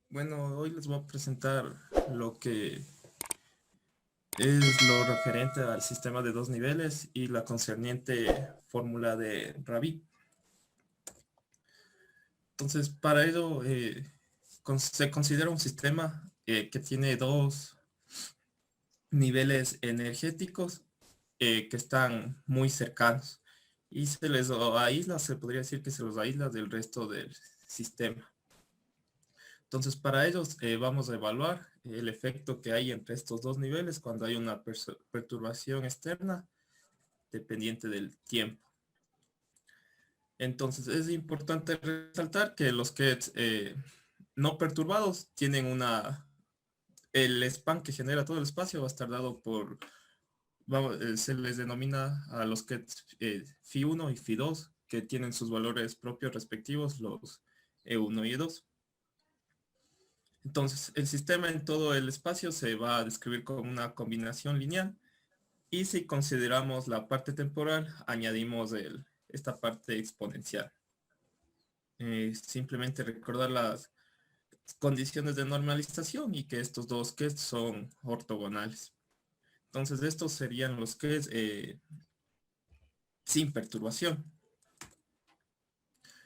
Bueno, hoy les voy a presentar lo que es lo referente al sistema de dos niveles y la concerniente fórmula de Rabi. Entonces, para ello se considera un sistema que tiene dos niveles energéticos que están muy cercanos y se les aísla, se podría decir que se los aísla del resto del sistema. Entonces, para ellos vamos a evaluar el efecto que hay entre estos dos niveles cuando hay una perturbación externa dependiente del tiempo. Entonces, es importante resaltar que los QEDs no perturbados tienen el span que genera todo el espacio va a estar dado por, se les denomina a los QEDs Phi1 y Phi2, que tienen sus valores propios respectivos, los E1 y E2. Entonces, el sistema en todo el espacio se va a describir como una combinación lineal y si consideramos la parte temporal, añadimos esta parte exponencial. Simplemente recordar las condiciones de normalización y que estos dos que son ortogonales. Entonces, estos serían los que es sin perturbación.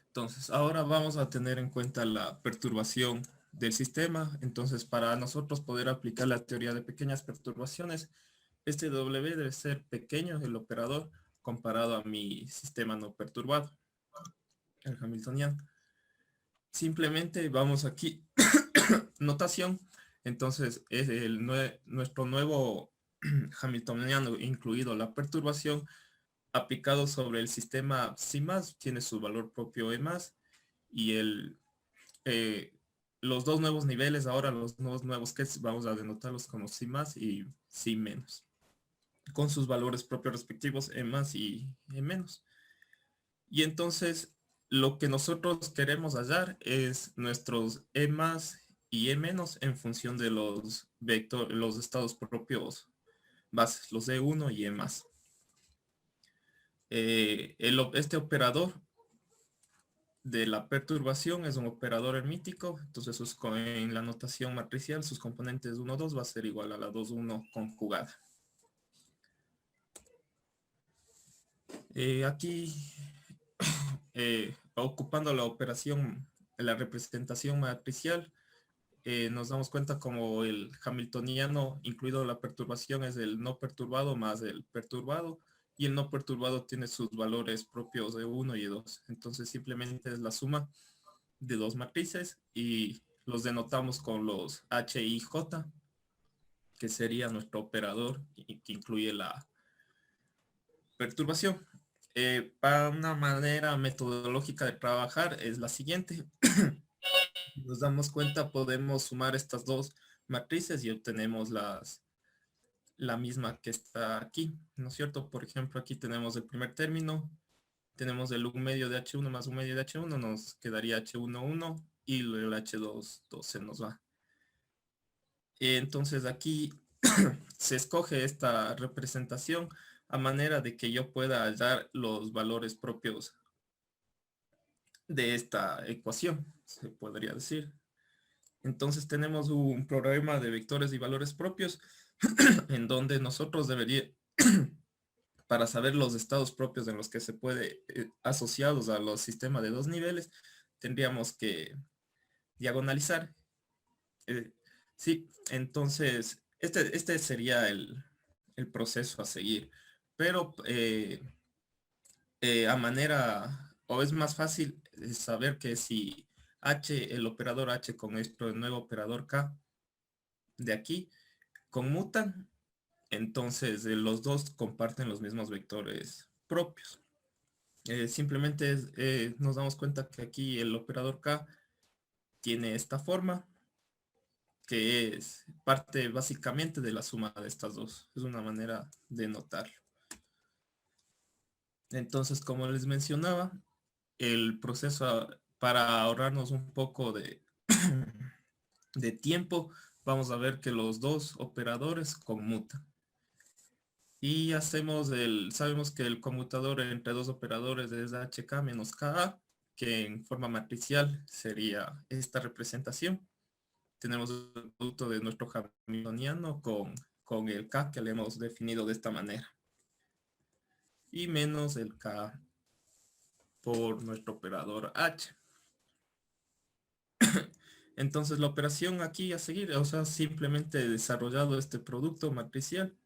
Entonces, ahora vamos a tener en cuenta la perturbación del sistema. Entonces, para nosotros poder aplicar la teoría de pequeñas perturbaciones, este W debe ser pequeño, el operador, comparado a mi sistema no perturbado, el Hamiltoniano. Simplemente vamos aquí, notación. Entonces, es nuestro nuevo Hamiltoniano, incluido la perturbación, aplicado sobre el sistema C+, tiene su valor propio E+, y eh, los dos nuevos niveles, ahora los nuevos que vamos a denotarlos como C+, y C-, con sus valores propios respectivos, E+, y E-. Y entonces, lo que nosotros queremos hallar es nuestros E+, y E- en función de los estados propios bases, los E1 y E+. Este operador de la perturbación es un operador hermítico, entonces en la notación matricial sus componentes 1, 2 va a ser igual a la 2, 1 conjugada. Aquí, ocupando la operación, la representación matricial, nos damos cuenta como el hamiltoniano, incluido la perturbación, es el no perturbado más el perturbado, y el no perturbado tiene sus valores propios de 1 y 2. Entonces simplemente es la suma de dos matrices y los denotamos con los H y J, que sería nuestro operador y que incluye la perturbación. Para una manera metodológica de trabajar es la siguiente. Nos damos cuenta, podemos sumar estas dos matrices y obtenemos la misma que está aquí, ¿no es cierto? Por ejemplo, aquí tenemos el primer término, tenemos el 1 medio de H1 más 1 medio de H1, nos quedaría H1, y el H2, 2 se nos va. Entonces aquí se escoge esta representación a manera de que yo pueda hallar los valores propios de esta ecuación, se podría decir. Entonces tenemos un problema de vectores y valores propios en donde nosotros deberíamos, para saber los estados propios en los que se puede, asociados a los sistemas de dos niveles, tendríamos que diagonalizar. Eh, sí, entonces este sería el proceso a seguir, pero a manera, o es más fácil saber que si H, el operador H con esto, el nuevo operador K de aquí, conmutan, entonces los dos comparten los mismos vectores propios. Simplemente nos damos cuenta que aquí el operador K tiene esta forma, que es parte básicamente de la suma de estas dos. Es una manera de notarlo. Entonces, como les mencionaba, el proceso para ahorrarnos un poco de tiempo, vamos a ver que los dos operadores conmutan. Y sabemos que el conmutador entre dos operadores es HK menos KA, que en forma matricial sería esta representación. tenemos el producto de nuestro hamiltoniano con el K que le hemos definido de esta manera. Y menos el K por nuestro operador H. Entonces la operación aquí a seguir, o sea, simplemente he desarrollado este producto matricial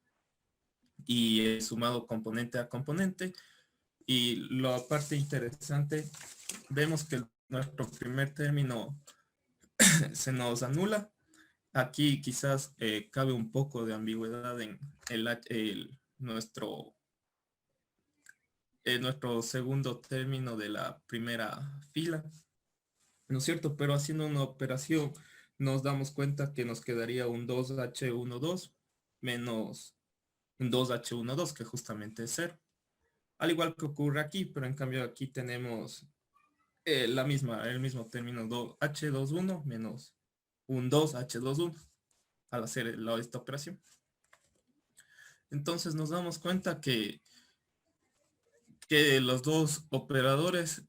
y he sumado componente a componente. Y la parte interesante, vemos que nuestro primer término se nos anula. Aquí quizás cabe un poco de ambigüedad en nuestro segundo término de la primera fila, ¿no es cierto? Pero haciendo una operación nos damos cuenta que nos quedaría un 2H12 menos un 2H12, que justamente es 0. Al igual que ocurre aquí, pero en cambio aquí tenemos el mismo término 2H21 menos un 2H21 al hacer esta operación. Entonces nos damos cuenta que los dos operadores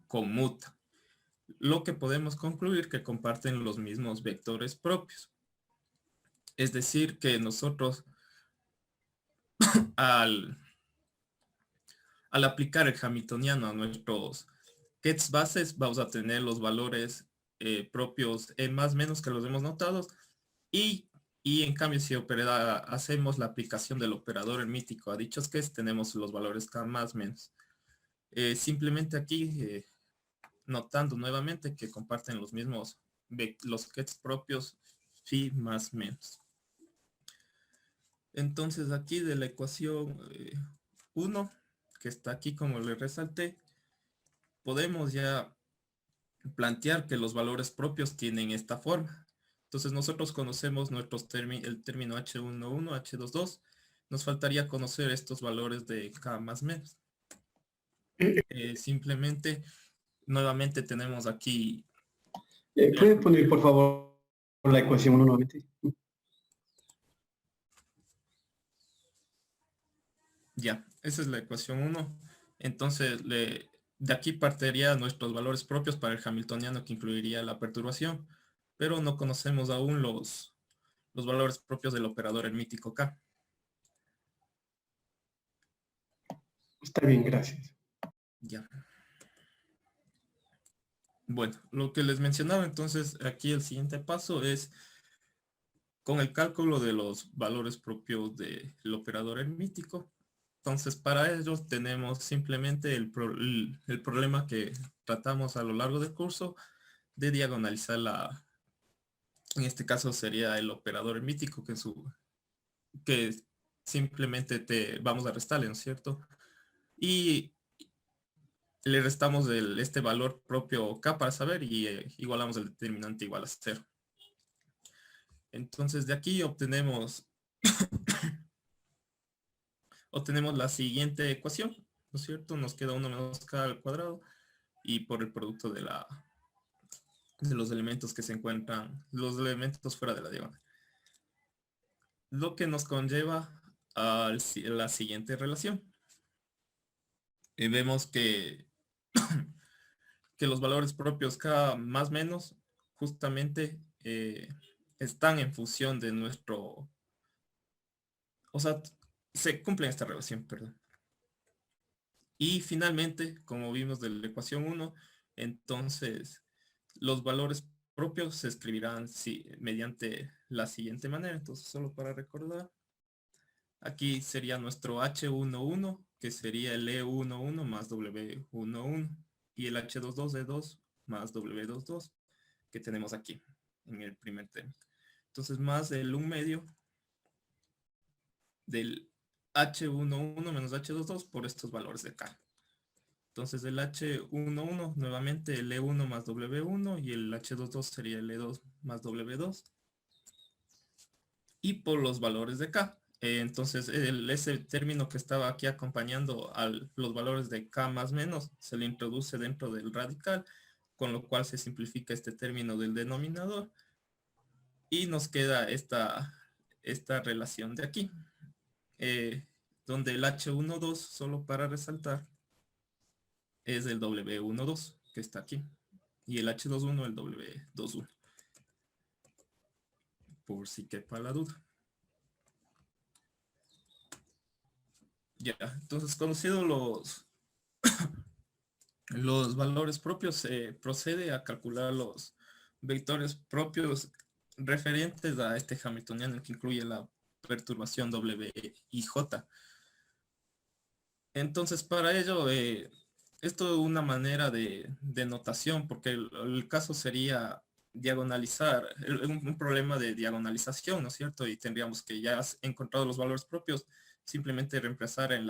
conmutan, lo que podemos concluir que comparten los mismos vectores propios. Es decir, que nosotros al aplicar el hamiltoniano a nuestros gets bases, vamos a tener los valores propios más menos que los hemos notado, y en cambio si hacemos la aplicación del operador hermítico a dichos gets, tenemos los valores K más menos. Simplemente aquí notando nuevamente que comparten los mismos los gets propios phi más menos. Entonces aquí de la ecuación 1, que está aquí como le resalté, podemos ya plantear que los valores propios tienen esta forma. Entonces nosotros conocemos el término H11, H22. Nos faltaría conocer estos valores de K más menos. Simplemente, nuevamente tenemos aquí... ¿Puede poner, por favor, la ecuación 1 nuevamente? Ya, esa es la ecuación 1. Entonces, de aquí partiría nuestros valores propios para el hamiltoniano, que incluiría la perturbación, pero no conocemos aún los valores propios del operador hermítico K. Está bien, gracias. Ya. Bueno, lo que les mencionaba, entonces aquí el siguiente paso es con el cálculo de los valores propios del operador hermítico. Entonces, para ello tenemos simplemente el problema que tratamos a lo largo del curso de diagonalizar en este caso sería el operador hermítico, que simplemente vamos a restarle, ¿no es cierto? Y le restamos este valor propio K para saber y igualamos el determinante igual a 0. Entonces de aquí obtenemos la siguiente ecuación, ¿no es cierto? Nos queda 1 menos K al cuadrado y por el producto de los elementos que se encuentran, los elementos fuera de la diagonal. Lo que nos conlleva a la siguiente relación. Y vemos que los valores propios K más menos justamente están en función de nuestro... O sea, se cumple esta relación, perdón. Y finalmente, como vimos de la ecuación 1, entonces los valores propios se escribirán mediante la siguiente manera. Entonces, solo para recordar, aquí sería nuestro H11, que sería el E11 más W11, y el H22E2 más W22, que tenemos aquí en el primer término. Entonces, más el 1 medio del H11 menos H22 por estos valores de K. Entonces el H11 nuevamente el E1 más W1 y el H22 sería el E2 más W2. Y por los valores de K. Entonces ese término que estaba aquí acompañando a los valores de K más menos se le introduce dentro del radical, con lo cual se simplifica este término del denominador y nos queda esta relación de aquí, donde el H12, solo para resaltar, es el W12 que está aquí y el H21 el W21. por si quepa la duda. Ya, entonces conocidos los valores propios, se procede a calcular los vectores propios referentes a este hamiltoniano que incluye la perturbación W y J. Entonces, para ello, esto es una manera de notación, porque el caso sería diagonalizar, un problema de diagonalización, ¿no es cierto? Y tendríamos que ya encontrado los valores propios, simplemente reemplazar en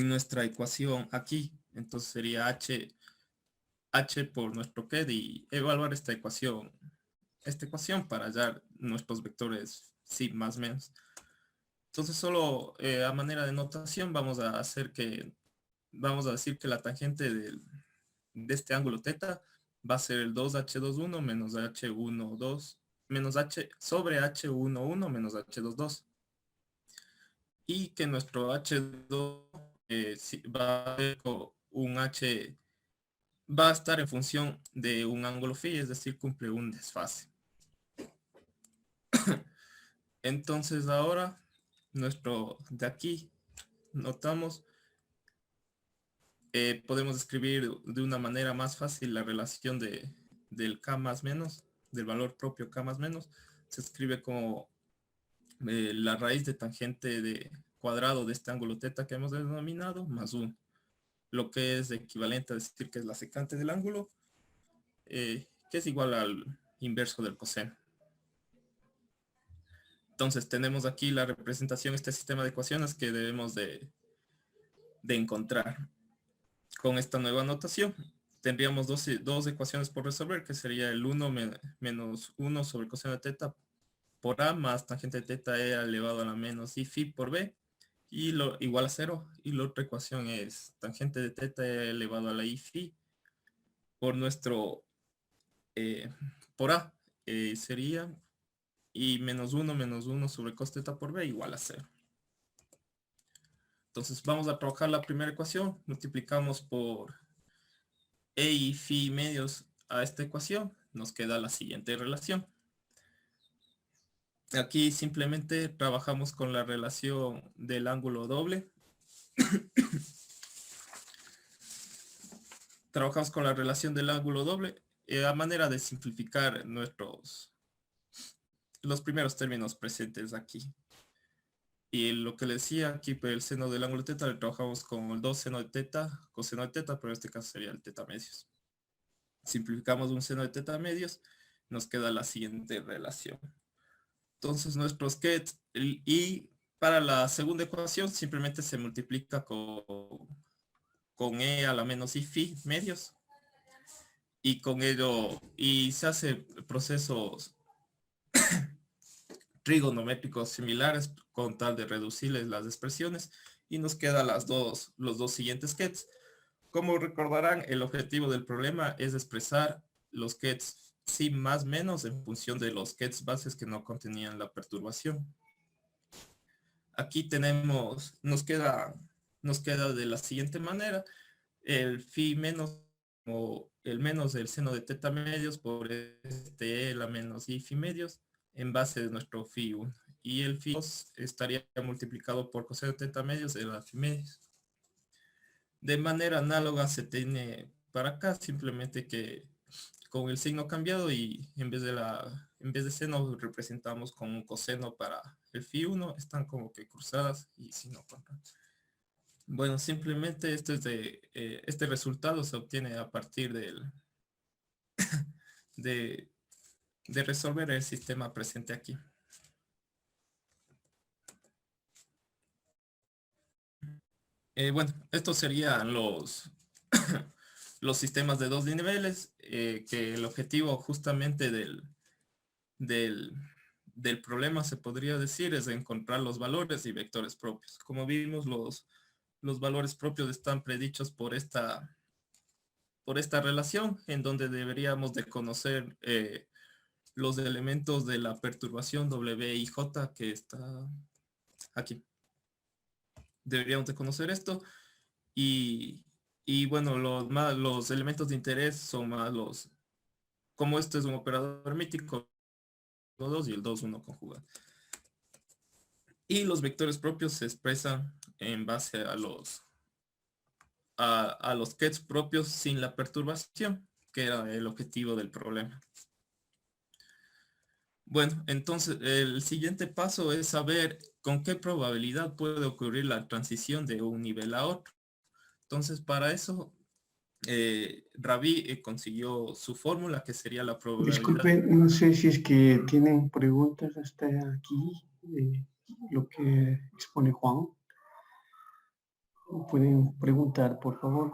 nuestra ecuación aquí. Entonces sería h por nuestro KED y evaluar esta ecuación para hallar nuestros vectores sí más menos. Entonces solo a manera de notación vamos a decir que la tangente de este ángulo teta va a ser el 2h21 menos h12 menos h sobre h11 menos h22 y que nuestro h2 va a ser un h va a estar en función de un ángulo phi, es decir, cumple un desfase. Entonces ahora de aquí notamos, podemos escribir de una manera más fácil la relación del k más menos, del valor propio k más menos. Se escribe como la raíz de tangente de cuadrado de este ángulo teta que hemos denominado más 1, lo que es equivalente a decir que es la secante del ángulo, que es igual al inverso del coseno. Entonces tenemos aquí la representación, este sistema de ecuaciones que debemos de encontrar. Con esta nueva notación tendríamos dos ecuaciones por resolver, que sería el 1 menos 1 sobre coseno de teta por A más tangente de teta E elevado a la menos I phi por B y igual a 0. Y la otra ecuación es tangente de teta E elevado a la I phi por por A sería y menos 1 sobre cos teta por B igual a 0. Entonces vamos a trabajar la primera ecuación, multiplicamos por E y phi medios a esta ecuación, nos queda la siguiente relación. Aquí simplemente trabajamos con la relación del ángulo doble. Trabajamos con la relación del ángulo doble a manera de simplificar los primeros términos presentes aquí. Y lo que le decía aquí, por el seno del ángulo teta, le trabajamos con el 2 seno de teta, coseno de teta, pero en este caso sería el teta medios. Simplificamos un seno de teta medios, nos queda la siguiente relación. Entonces nuestros kets, y para la segunda ecuación simplemente se multiplica con e a la menos i phi medios, y con ello, y se hace procesos trigonométricos similares con tal de reducirles las expresiones, y nos quedan los dos siguientes kets. Como recordarán, el objetivo del problema es expresar los kets sí más menos en función de los kets bases que no contenían la perturbación. Aquí nos queda de la siguiente manera, el phi menos o el menos del seno de teta medios por este la menos i phi medios en base de nuestro phi 1. Y el phi 2 estaría multiplicado por coseno de teta medios de la phi medios. De manera análoga se tiene para acá, simplemente que con el signo cambiado y en vez de seno representamos con un coseno para el phi 1, están como que cruzadas y signo contra. Bueno, simplemente este resultado se obtiene a partir de resolver el sistema presente aquí. Bueno, estos serían los sistemas de dos niveles, que el objetivo justamente del problema, se podría decir, es encontrar los valores y vectores propios. Como vimos, los valores propios están predichos por esta relación, en donde deberíamos de conocer los elementos de la perturbación W y J que está aquí. Deberíamos de conocer esto y bueno, los elementos de interés son más como esto es un operador mítico, 2 y el 2-1 conjugado. Y los vectores propios se expresan en base a los kets propios sin la perturbación, que era el objetivo del problema. Bueno, entonces el siguiente paso es saber con qué probabilidad puede ocurrir la transición de un nivel a otro. Entonces, para eso, Rabi consiguió su fórmula, que sería la probabilidad. Disculpen, no sé si es que tienen preguntas hasta aquí, lo que expone Juan. Pueden preguntar, por favor.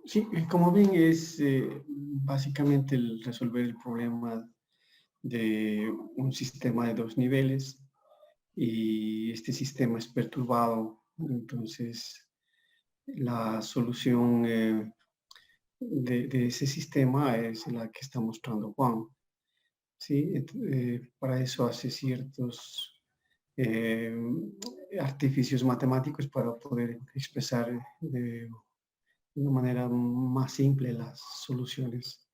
Sí, como ven, es básicamente el resolver el problema de un sistema de dos niveles y este sistema es perturbado. Entonces, la solución de ese sistema es la que está mostrando Juan. ¿Sí? Para eso hace ciertos artificios matemáticos para poder expresar de una manera más simple las soluciones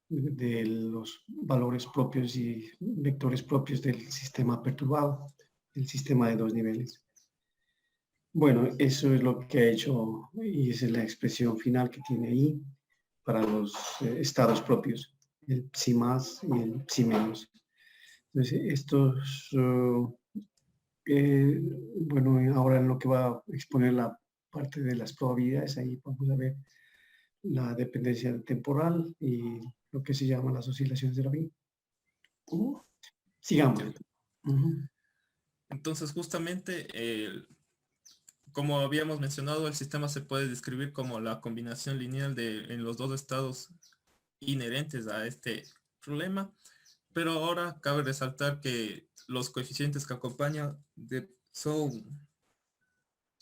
de los valores propios y vectores propios del sistema perturbado, el sistema de dos niveles. Bueno, eso es lo que ha hecho y esa es la expresión final que tiene ahí para los estados propios, el psi más y el psi menos. Entonces, estos, bueno, ahora en lo que va a exponer la parte de las probabilidades, ahí vamos a ver la dependencia temporal y lo que se llaman las oscilaciones de Rabi. Sigamos. Entonces, justamente, como habíamos mencionado, el sistema se puede describir como la combinación lineal en los dos estados inherentes a este problema, pero ahora cabe resaltar que los coeficientes que acompañan son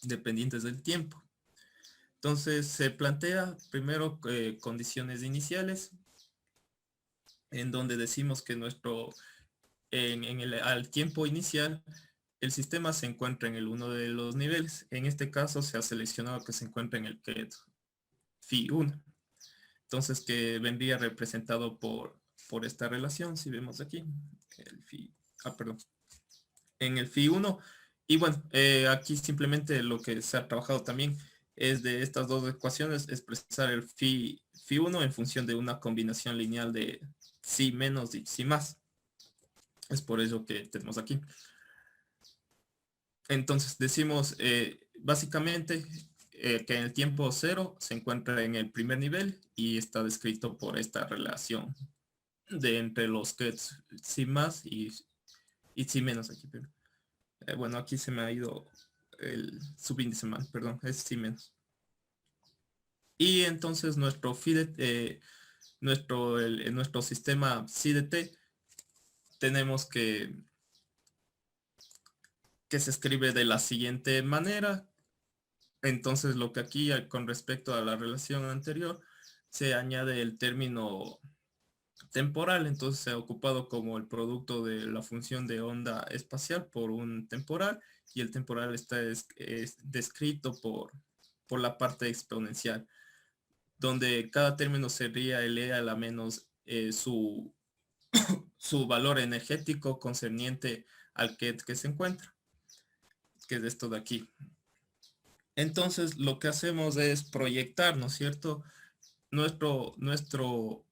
dependientes del tiempo. Entonces se plantea primero condiciones iniciales, en donde decimos que al tiempo inicial el sistema se encuentra en el uno de los niveles. En este caso se ha seleccionado que se encuentra en el ket phi1. Entonces, que vendría representado por esta relación, si vemos aquí, perdón, en el phi1. Y bueno, aquí simplemente lo que se ha trabajado también es de estas dos ecuaciones, expresar el phi1 en función de una combinación lineal de psi menos y psi más. Es por ello que tenemos aquí. Entonces decimos básicamente que en el tiempo cero se encuentra en el primer nivel y está descrito por esta relación de entre los kets psi más y psi menos aquí. Pero, bueno, aquí se me ha ido el subíndice mal, perdón, es psi menos. Y entonces nuestro nuestro sistema psi de t tenemos que se escribe de la siguiente manera. Entonces lo que aquí con respecto a la relación anterior se añade el término temporal, entonces se ha ocupado como el producto de la función de onda espacial por un temporal y el temporal está descrito por la parte exponencial, donde cada término sería el e a la menos su valor energético concerniente al que se encuentra, que es esto de aquí. Entonces lo que hacemos es proyectar, ¿no es cierto?, nuestro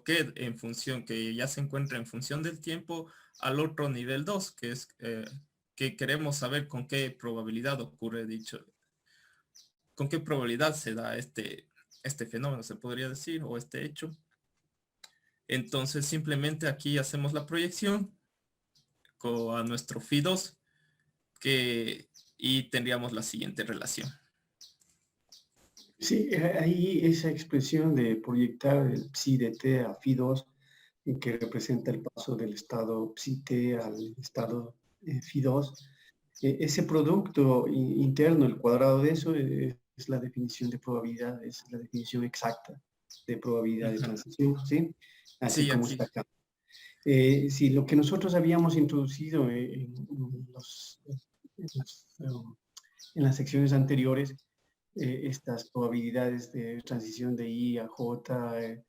KED en función, que ya se encuentra en función del tiempo, al otro nivel 2, que es que queremos saber con qué probabilidad ocurre con qué probabilidad se da este fenómeno, se podría decir, o este hecho. Entonces simplemente aquí hacemos la proyección a nuestro phi2, y tendríamos la siguiente relación. Sí, ahí esa expresión de proyectar el psi de t a phi2, que representa el paso del estado psi t al estado phi2, ese producto interno, el cuadrado de eso, es la definición de probabilidad, es la definición exacta de probabilidad de transición, ¿sí? Así Sí, como aquí. está acá. Sí, lo que nosotros habíamos introducido en en las secciones anteriores, estas probabilidades de transición de I a J,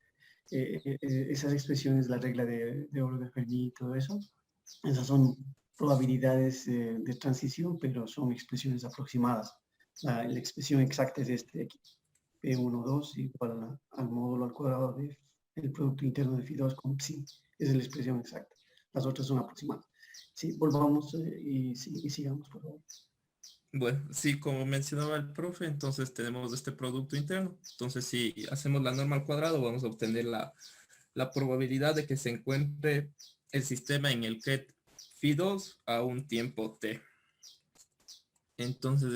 esas expresiones, la regla de oro de Fermi y todo eso, esas son probabilidades de transición, pero son expresiones aproximadas. La expresión exacta es este de aquí, P12 igual al módulo al cuadrado del producto interno de phi2 con psi. Esa es la expresión exacta. Las otras son aproximadas. Sí, volvamos y sigamos, por favor. Bueno, sí, como mencionaba el profe, entonces tenemos este producto interno. Entonces, si hacemos la norma al cuadrado, vamos a obtener la probabilidad de que se encuentre el sistema en el que phi2 a un tiempo t. Entonces,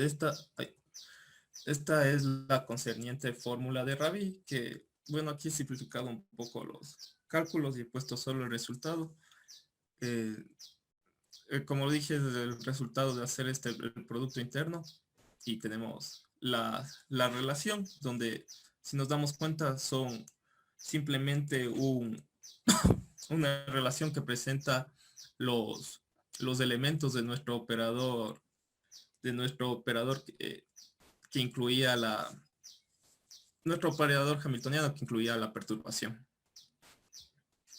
esta es la concerniente fórmula de Rabi, que, bueno, aquí he simplificado un poco los cálculos y he puesto solo el resultado. Como dije, el resultado de hacer el producto interno, y tenemos la relación, donde si nos damos cuenta son simplemente una relación que presenta los elementos de nuestro operador que incluía nuestro operador hamiltoniano que incluía la perturbación.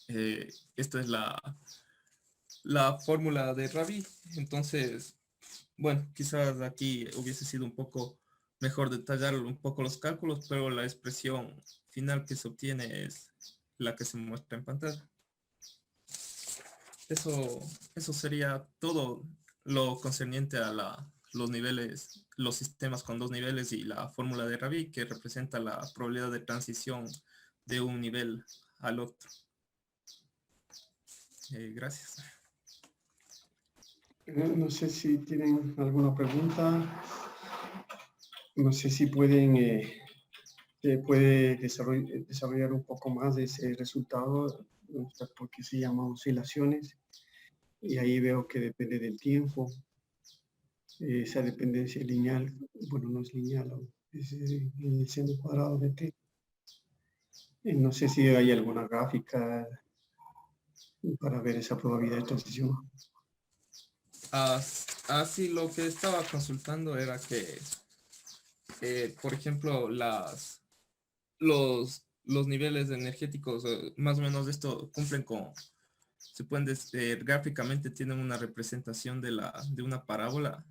Esta es la fórmula de Rabi. Entonces, bueno, quizás aquí hubiese sido un poco mejor detallar un poco los cálculos, pero la expresión final que se obtiene es la que se muestra en pantalla. Eso sería todo lo concerniente a los niveles, los sistemas con dos niveles y la fórmula de Rabi, que representa la probabilidad de transición de un nivel al otro. Gracias. No sé si tienen alguna pregunta. No sé si pueden puede desarrollar un poco más de ese resultado, porque se llama oscilaciones. Y ahí veo que depende del tiempo. Esa dependencia lineal, bueno, no es lineal, es el seno cuadrado de t. No sé si hay alguna gráfica para ver esa probabilidad de transición. Así lo que estaba consultando era que, por ejemplo, los niveles energéticos, más o menos esto cumplen se pueden gráficamente tienen una representación de una parábola.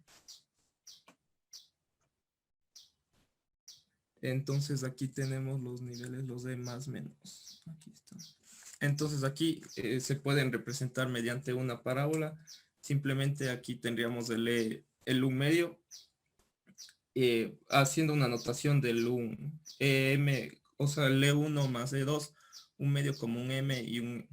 Entonces aquí tenemos los niveles, los de más menos. Aquí están. Entonces aquí se pueden representar mediante una parábola. Simplemente aquí tendríamos el 1 medio, haciendo una notación del 1 EM, o sea, el E1 más E2, un medio como un M y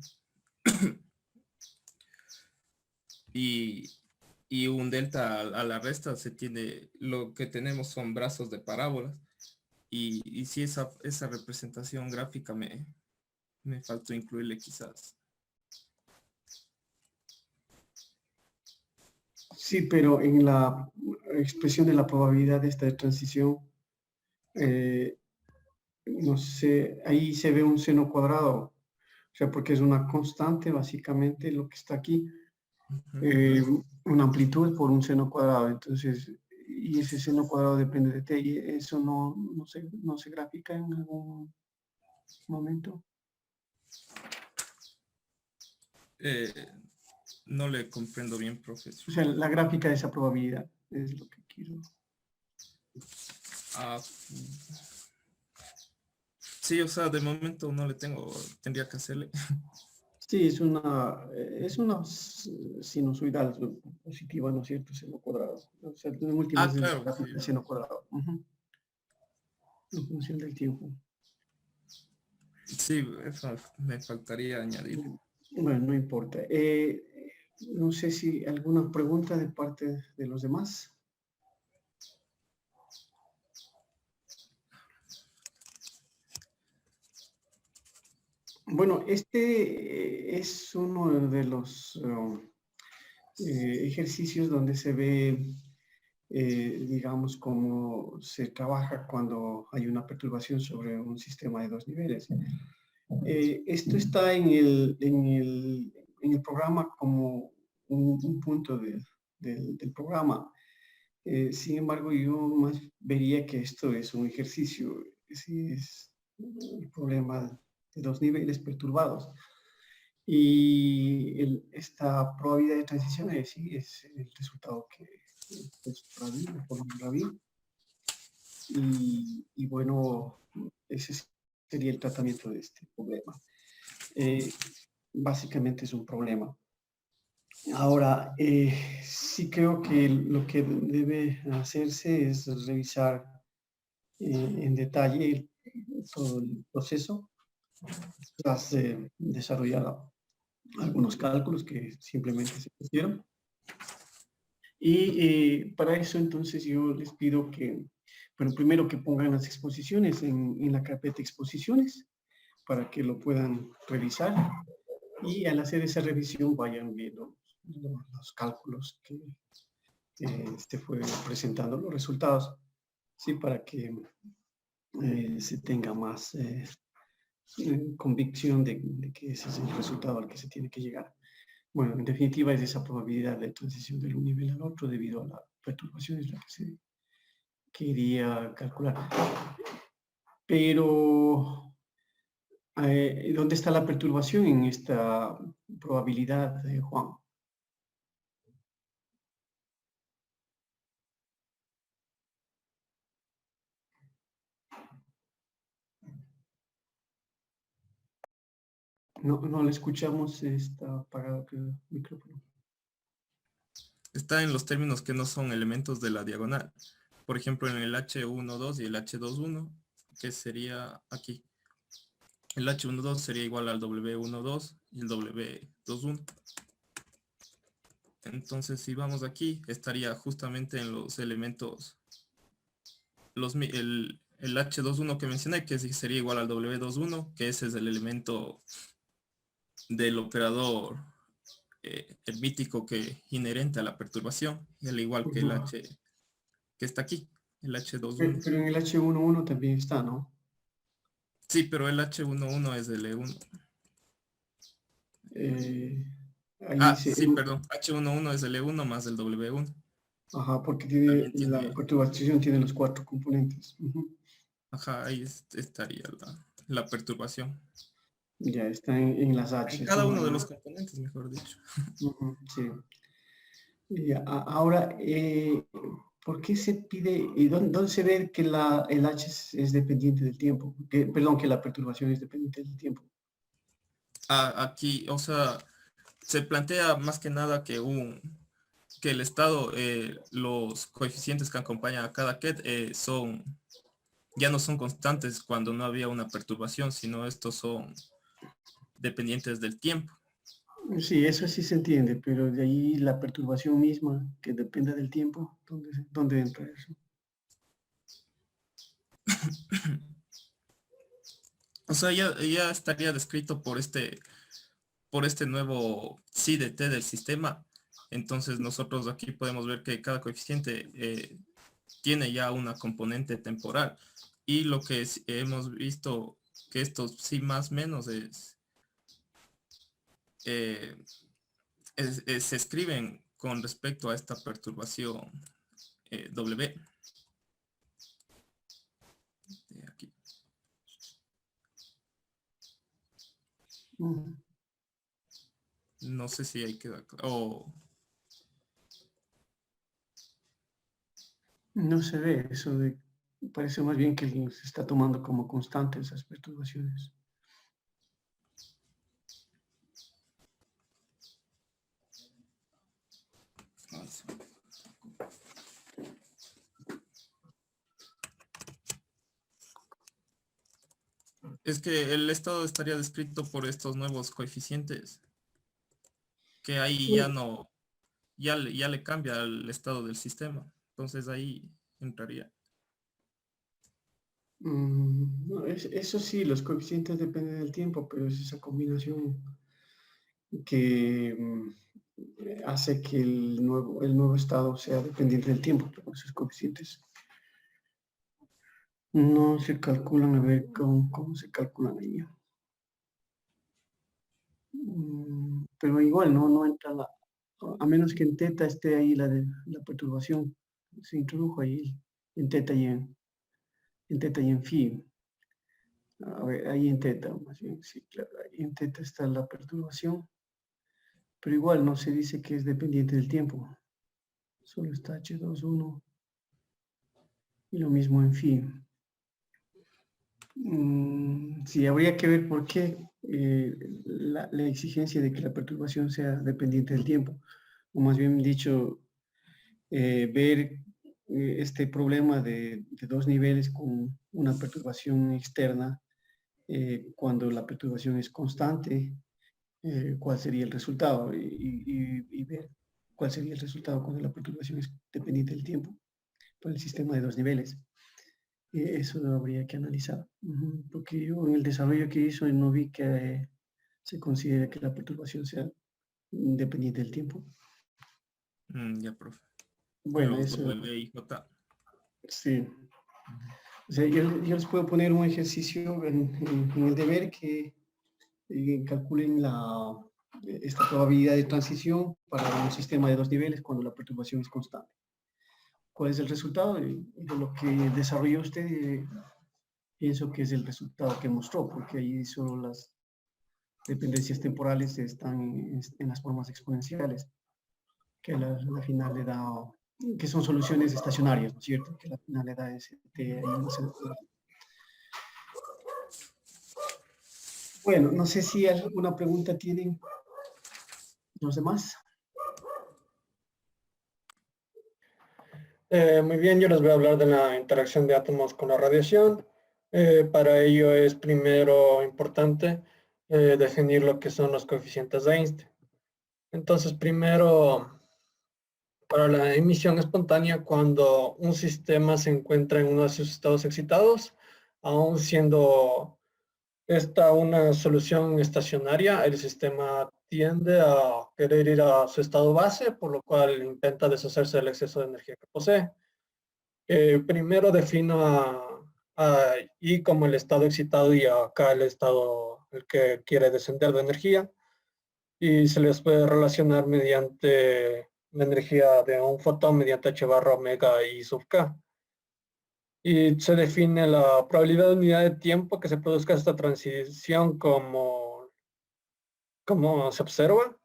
y un delta a la resta se tiene, lo que tenemos son brazos de parábolas. Y si esa representación gráfica me faltó incluirle quizás. Sí, pero en la expresión de la probabilidad de esta transición, no sé, ahí se ve un seno cuadrado, o sea, porque es una constante básicamente lo que está aquí, una amplitud por un seno cuadrado, entonces, y ese seno cuadrado depende de t, y eso no se grafica en algún momento. No le comprendo bien, profesor. O sea, la gráfica de esa probabilidad es lo que quiero. Sí, o sea, de momento no le tengo, tendría que hacerle. Sí, es una sinusoidal positiva, ¿no es cierto? Seno cuadrado. O sea, en últimas es Claro. el seno cuadrado. En función del tiempo. Sí, eso me faltaría añadir. Bueno, no importa. No sé si alguna pregunta de parte de los demás. Bueno, este es uno de los ejercicios donde se ve, digamos, cómo se trabaja cuando hay una perturbación sobre un sistema de dos niveles. Esto está en el programa como un punto del programa. Sin embargo, yo más vería que esto es un ejercicio, si es el problema de los niveles perturbados. Y esta probabilidad de transición sí, es el resultado que es Rabin, por Rabin. Y bueno, ese sería el tratamiento de este problema. Básicamente es un problema. Ahora, sí creo que lo que debe hacerse es revisar en detalle todo el proceso, tras desarrollar algunos cálculos que simplemente se pusieron. Y para eso entonces yo les pido que, bueno, primero que pongan las exposiciones en la carpeta exposiciones para que lo puedan revisar y al hacer esa revisión vayan viendo los cálculos que se fue presentando, los resultados, sí, para que se tenga más convicción de que ese es el resultado al que se tiene que llegar. Bueno, en definitiva es esa probabilidad de transición de un nivel al otro debido a la perturbación es la que se quería calcular. Pero, ¿dónde está la perturbación en esta probabilidad, Juan? No le escuchamos, está apagado el micrófono. Está en los términos que no son elementos de la diagonal. Por ejemplo, en el H12 y el H21, que sería aquí. El H12 sería igual al W12 y el W21. Entonces, si vamos aquí, estaría justamente en los elementos, el H21 que mencioné, que sería igual al W21, que ese es el elemento del operador hermítico que inherente a la perturbación, y al igual que el H que está aquí, el H21. Pero en el H11 también está, ¿no? Sí, pero el H11 es el E1. Ahí Ah, dice, sí, perdón. H11 es el E1 más el W1. ajá, porque tiene, También la tiene, perturbación tiene los 4 componentes. ajá, ahí estaría la perturbación. Ya está en las En H's, cada ¿no? uno de los componentes, mejor dicho. Sí. Y ahora, ¿por qué se pide y dónde se ve que el H es dependiente del tiempo? Perdón, que la perturbación es dependiente del tiempo. Aquí, o sea, se plantea más que nada que el estado, los coeficientes que acompañan a cada ket ya no son constantes cuando no había una perturbación, sino estos son dependientes del tiempo. Sí, eso sí se entiende, pero de ahí la perturbación misma, que depende del tiempo, ¿dónde entra eso? O sea, ya estaría descrito por este nuevo CDT del sistema. Entonces nosotros aquí podemos ver que cada coeficiente tiene ya una componente temporal. Y lo que hemos visto que estos sí más menos eh, se escriben con respecto a esta perturbación W. Aquí. Ujú. No sé si ahí queda claro. No se ve eso parece más bien que se está tomando como constante esas perturbaciones. Es que el estado estaría descrito por estos nuevos coeficientes, que ahí ya no, ya le cambia el estado del sistema. Entonces ahí entraría. No, eso sí, los coeficientes dependen del tiempo, pero es esa combinación que hace que el nuevo estado sea dependiente del tiempo, pero esos coeficientes no se calculan, a ver cómo se calculan ahí. Pero igual no entra a menos que en teta esté ahí la perturbación, se introdujo ahí en teta en teta y en phi. A ver, ahí en teta, más bien, sí, claro, ahí en teta está la perturbación, pero igual no se dice que es dependiente del tiempo, solo está H21 y lo mismo en phi. Sí, habría que ver por qué la exigencia de que la perturbación sea dependiente del tiempo, o más bien dicho, ver este problema de dos niveles con una perturbación externa, cuando la perturbación es constante, cuál sería el resultado y ver cuál sería el resultado cuando la perturbación es dependiente del tiempo por el sistema de dos niveles. Eso lo habría que analizar, porque yo en el desarrollo que hizo no vi que se considere que la perturbación sea independiente del tiempo. Ya, profe. Bueno, Los eso W y J. sí. O sea, yo les puedo poner un ejercicio en el deber que calculen esta probabilidad de transición para un sistema de dos niveles cuando la perturbación es constante. ¿Cuál es el resultado? De lo que desarrolló usted, pienso que es el resultado que mostró, porque ahí solo las dependencias temporales están en las formas exponenciales, que la final le da, que son soluciones estacionarias, ¿no es cierto? Que la final le da ese t ahí no se. Bueno, no sé si alguna pregunta tienen los demás. Muy bien, yo les voy a hablar de la interacción de átomos con la radiación. Para ello es primero importante definir lo que son los coeficientes de Einstein. Entonces, primero, para la emisión espontánea, cuando un sistema se encuentra en uno de sus estados excitados, aún siendo esta una solución estacionaria, el sistema tiende a querer ir a su estado base, por lo cual intenta deshacerse del exceso de energía que posee. Primero defino a I como el estado excitado y acá el estado el que quiere descender de energía, y se les puede relacionar mediante la energía de un fotón mediante h barra omega I sub k. Y se define la probabilidad de unidad de tiempo que se produzca esta transición como se observa,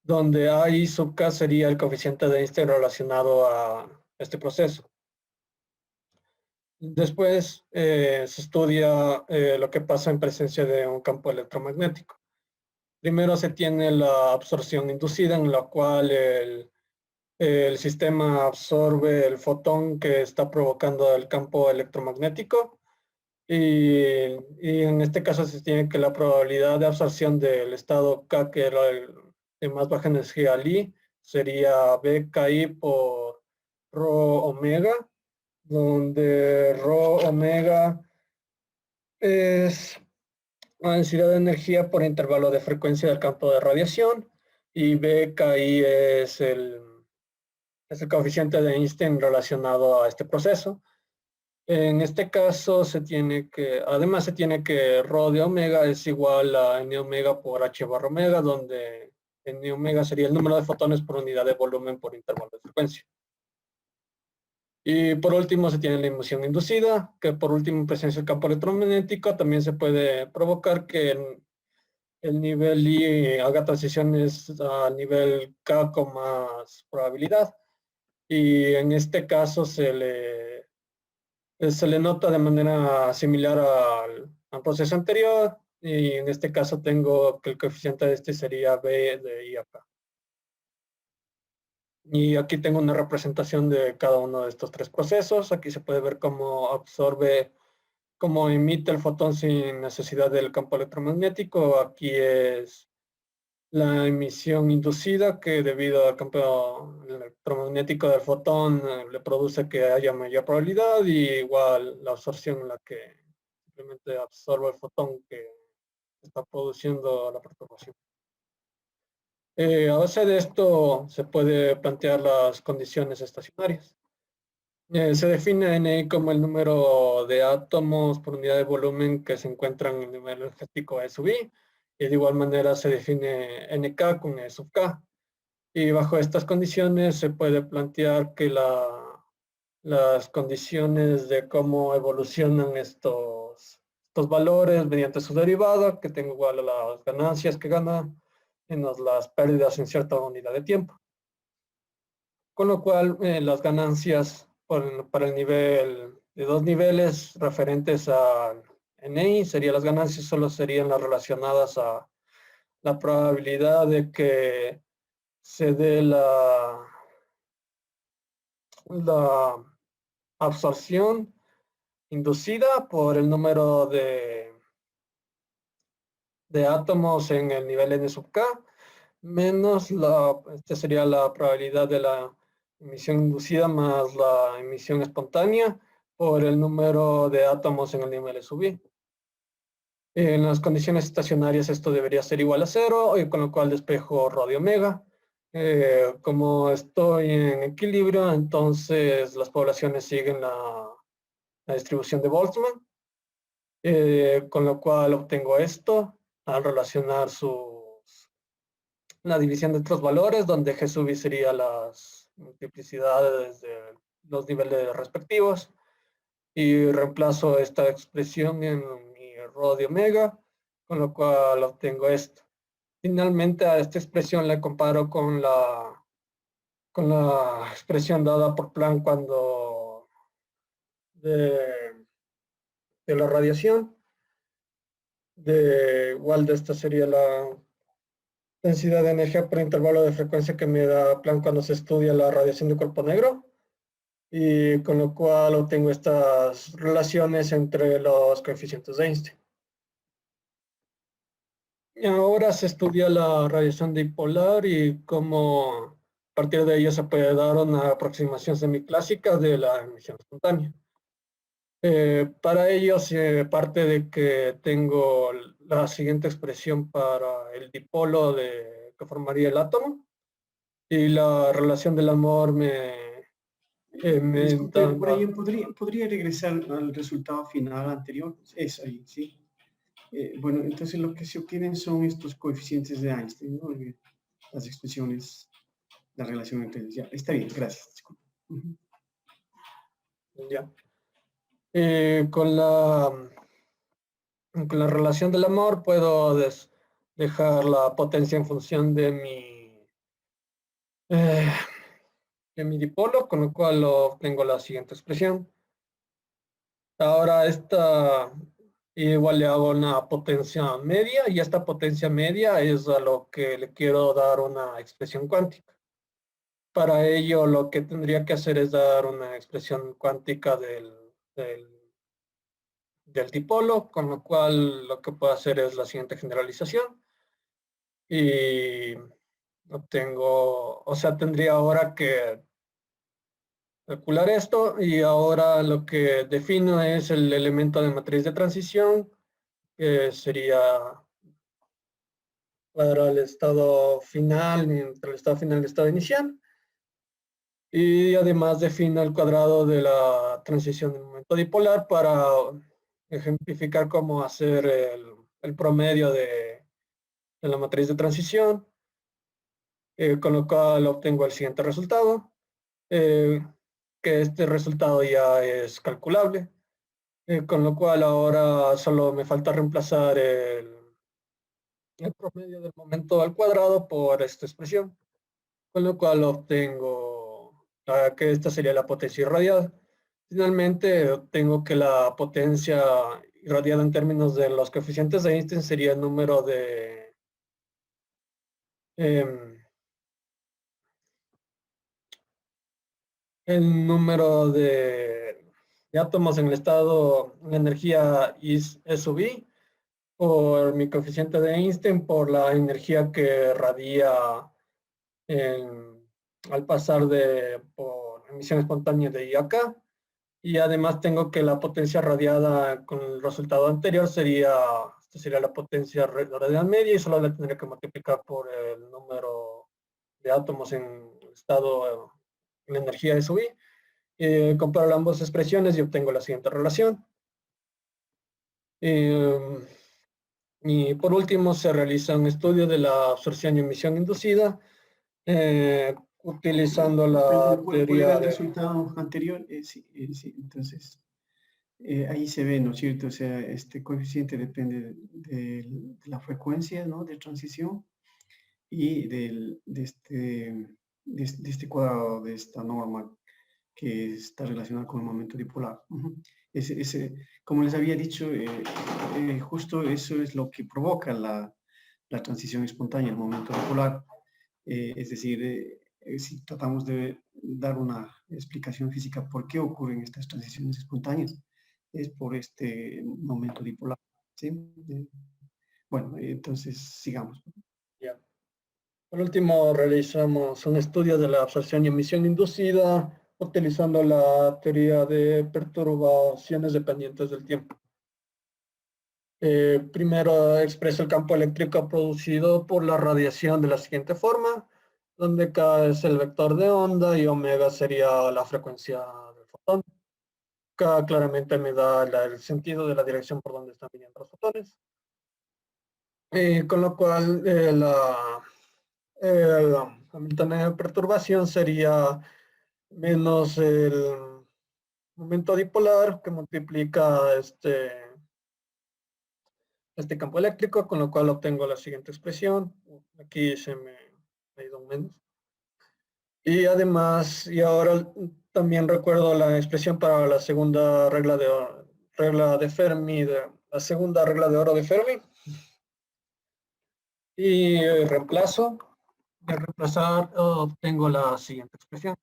donde A I sub k sería el coeficiente de Einstein relacionado a este proceso. Después se estudia lo que pasa en presencia de un campo electromagnético. Primero se tiene la absorción inducida, en la cual el sistema absorbe el fotón que está provocando el campo electromagnético, y en este caso se tiene que la probabilidad de absorción del estado K, que era el de más baja energía Li, sería BKI por rho omega, donde rho omega es la densidad de energía por intervalo de frecuencia del campo de radiación, y BKI es el coeficiente de Einstein relacionado a este proceso. En este caso además se tiene que rho de omega es igual a n omega por h barra omega, donde n omega sería el número de fotones por unidad de volumen por intervalo de frecuencia. Y por último se tiene la emisión inducida, que por último en presencia del campo electromagnético también se puede provocar que el nivel I haga transiciones a nivel K con más probabilidad. Y en este caso se le nota de manera similar al proceso anterior, y en este caso tengo que el coeficiente de este sería B de I acá. Y aquí tengo una representación de cada uno de estos tres procesos. Aquí se puede ver cómo absorbe, cómo emite el fotón sin necesidad del campo electromagnético. Aquí es la emisión inducida, que debido al campo electromagnético del fotón le produce que haya mayor probabilidad, y igual la absorción en la que simplemente absorbe el fotón que está produciendo la perturbación. A base de esto se puede plantear las condiciones estacionarias. Se define N como el número de átomos por unidad de volumen que se encuentran en el nivel energético E sub I, y de igual manera se define NK con E sub K. Y bajo estas condiciones se puede plantear que las condiciones de cómo evolucionan estos valores mediante su derivada, que tengo igual a las ganancias que gana, menos las pérdidas en cierta unidad de tiempo. Con lo cual, las ganancias para el nivel de 2 niveles referentes a NI, serían las ganancias, solo serían las relacionadas a la probabilidad de que se dé la absorción inducida por el número de átomos en el nivel n sub k, menos esta sería la probabilidad de la emisión inducida más la emisión espontánea por el número de átomos en el nivel n sub i. En las condiciones estacionarias esto debería ser igual a 0, y con lo cual despejo rho de omega. Como estoy en equilibrio, entonces las poblaciones siguen la distribución de Boltzmann, con lo cual obtengo esto al relacionar la división de estos valores, donde G sub i sería las multiplicidades de los niveles respectivos, y reemplazo esta expresión en mi rho de omega, con lo cual obtengo esto. Finalmente, a esta expresión la comparo con la expresión dada por Planck cuando de la radiación. Igual de esta sería la densidad de energía por intervalo de frecuencia que me da Planck cuando se estudia la radiación de cuerpo negro, y con lo cual obtengo estas relaciones entre los coeficientes de Einstein. Y ahora se estudia la radiación dipolar y cómo a partir de ello se puede dar una aproximación semiclásica de la emisión espontánea. Para ello se parte de que tengo la siguiente expresión para el dipolo que formaría el átomo, y la relación del amor Disculpe, por ahí podría regresar al resultado final anterior. Es ahí, ¿sí? Bueno, entonces lo que se obtienen son estos coeficientes de Einstein, ¿no? Las expresiones, la relación entre ellos. Ya, está bien, gracias. Disculpe. Ya. Con la relación del amor puedo dejar la potencia en función de mi dipolo, con lo cual obtengo la siguiente expresión. Ahora esta igual le hago una potencia media, y esta potencia media es a lo que le quiero dar una expresión cuántica. Para ello lo que tendría que hacer es dar una expresión cuántica del dipolo, con lo cual lo que puedo hacer es la siguiente generalización, y obtengo, o sea, tendría ahora que calcular esto, y ahora lo que defino es el elemento de matriz de transición, que sería para el estado final, entre el estado final y el estado inicial, y además defino el cuadrado de la transición del momento dipolar para ejemplificar cómo hacer el promedio de la matriz de transición, con lo cual obtengo el siguiente resultado, que este resultado ya es calculable, con lo cual ahora solo me falta reemplazar el promedio del momento al cuadrado por esta expresión, con lo cual obtengo que esta sería la potencia irradiada. Finalmente obtengo que la potencia irradiada en términos de los coeficientes de Einstein sería el número de átomos en el estado de energía E sub i por mi coeficiente de Einstein por la energía que radia al pasar por emisión espontánea de I a K, y además tengo que la potencia radiada con el resultado anterior sería la potencia radial media, y solo la tendría que multiplicar por el número de átomos en estado en energía E sub i. Comparo ambas expresiones y obtengo la siguiente relación. Y por último se realiza un estudio de la absorción y emisión inducida, utilizando Depende la cuál era teoría el de... resultado anterior. Sí, sí, entonces, ahí se ve, ¿no es cierto? O sea, este coeficiente depende de la frecuencia, ¿no? De transición y de este cuadrado, de esta norma que está relacionada con el momento dipolar. Ujú. Como les había dicho, justo eso es lo que provoca la transición espontánea, el momento dipolar. Es decir, si tratamos de dar una explicación física por qué ocurren estas transiciones espontáneas, es por este momento dipolar. ¿Sí? Bueno, entonces sigamos. Ya. Por último, realizamos un estudio de la absorción y emisión inducida utilizando la teoría de perturbaciones dependientes del tiempo. Primero expreso el campo eléctrico producido por la radiación de la siguiente forma, donde K es el vector de onda y omega sería la frecuencia del fotón. K claramente me da el sentido de la dirección por donde están viniendo los fotones. Con lo cual la Hamiltoniana de perturbación sería menos el momento dipolar que multiplica este campo eléctrico, con lo cual obtengo la siguiente expresión. Aquí se me ha ido un menos. Y además, y ahora también recuerdo la expresión para la segunda regla de Fermi, la segunda regla de oro de Fermi. Y reemplazo. De reemplazar, obtengo la siguiente expresión.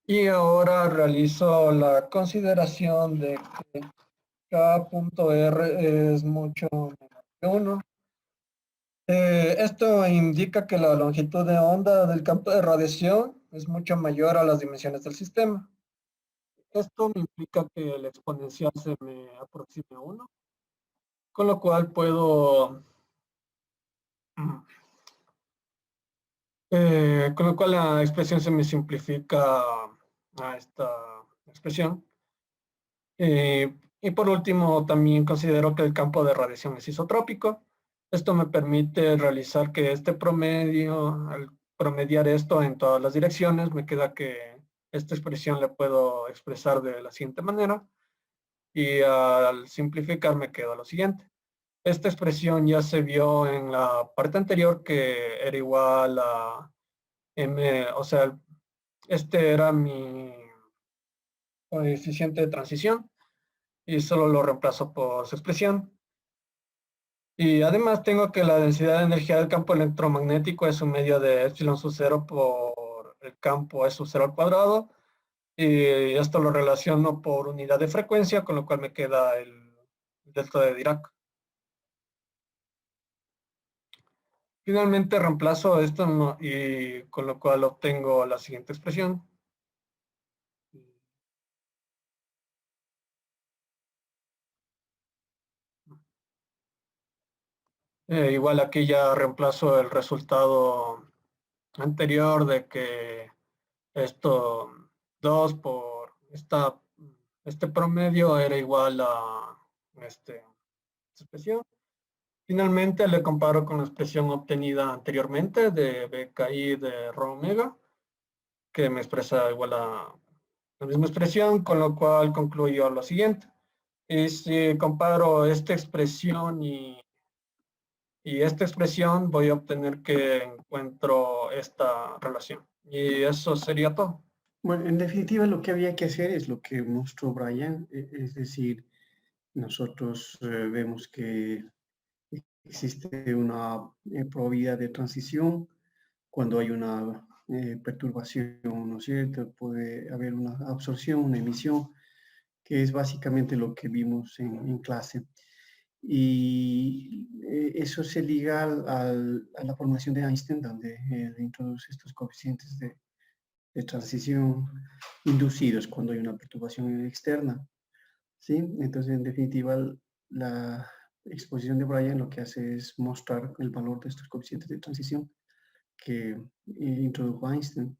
Y ahora realizo la consideración de que K.R es mucho menor que 1. Esto indica que la longitud de onda del campo de radiación es mucho mayor a las dimensiones del sistema. Esto me implica que el exponencial se me aproxime a 1, con lo cual puedo, con lo cual la expresión se me simplifica a esta expresión. Y por último, también considero que el campo de radiación es isotrópico. Esto me permite realizar que este promedio, al promediar esto en todas las direcciones, me queda que esta expresión la puedo expresar de la siguiente manera. Y al simplificar me queda lo siguiente. Esta expresión ya se vio en la parte anterior, que era igual a m, o sea, este era mi coeficiente de transición y solo lo reemplazo por su expresión. Y además tengo que la densidad de energía del campo electromagnético es un medio de epsilon sub 0 por el campo E sub 0 al cuadrado. Y esto lo relaciono por unidad de frecuencia, con lo cual me queda el delta de Dirac. Finalmente reemplazo esto y con lo cual obtengo la siguiente expresión. Igual aquí ya reemplazo el resultado anterior de que esto 2 por este promedio era igual a esta expresión. Finalmente le comparo con la expresión obtenida anteriormente de BKI de rho omega, que me expresa igual a la misma expresión, con lo cual concluyo lo siguiente. Y si comparo esta expresión y esta expresión, voy a obtener que encuentro esta relación. Y eso sería todo. Bueno, en definitiva lo que había que hacer es lo que mostró Brian, es decir, nosotros vemos que existe una probabilidad de transición cuando hay una perturbación, ¿no es cierto? Puede haber una absorción, una emisión, que es básicamente lo que vimos en clase. Y eso se liga a la formación de Einstein, donde introduce estos coeficientes de transición inducidos cuando hay una perturbación externa. ¿Sí? Entonces, en definitiva, la exposición de Brian lo que hace es mostrar el valor de estos coeficientes de transición que introdujo Einstein.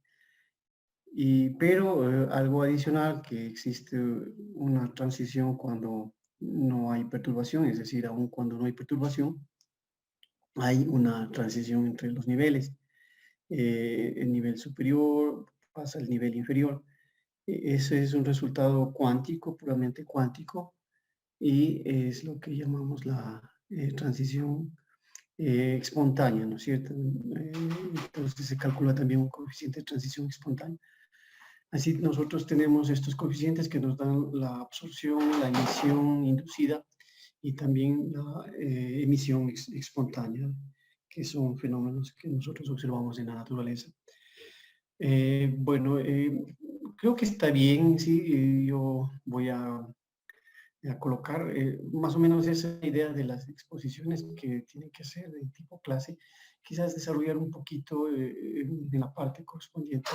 Pero algo adicional, que existe una transición cuando no hay perturbación, es decir, aun cuando no hay perturbación, hay una transición entre los niveles. El nivel superior pasa al nivel inferior. Ese es un resultado cuántico, puramente cuántico, y es lo que llamamos la transición espontánea, ¿no es cierto? Entonces se calcula también un coeficiente de transición espontánea. Así nosotros tenemos estos coeficientes que nos dan la absorción, la emisión inducida y también la emisión espontánea, que son fenómenos que nosotros observamos en la naturaleza. Bueno, creo que está bien, sí, yo voy a colocar más o menos esa idea de las exposiciones que tienen que ser de tipo clase, quizás desarrollar un poquito en la parte correspondiente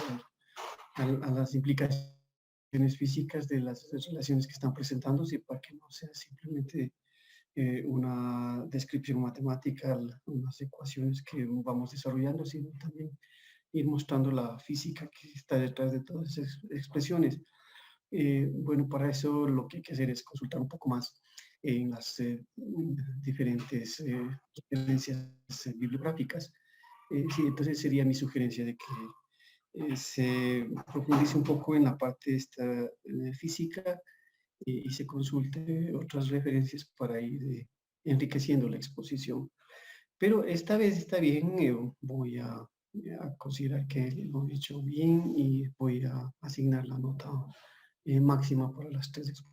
a las implicaciones físicas de las relaciones que están presentándose para que no sea simplemente una descripción matemática, unas ecuaciones que vamos desarrollando, sino también ir mostrando la física que está detrás de todas esas expresiones. Bueno, para eso lo que hay que hacer es consultar un poco más en las diferentes referencias bibliográficas. Sí, entonces sería mi sugerencia de que se profundice un poco en la parte esta, física y se consulte otras referencias para ir enriqueciendo la exposición. Pero esta vez está bien, voy a considerar que lo he hecho bien y voy a asignar la nota máxima para las 3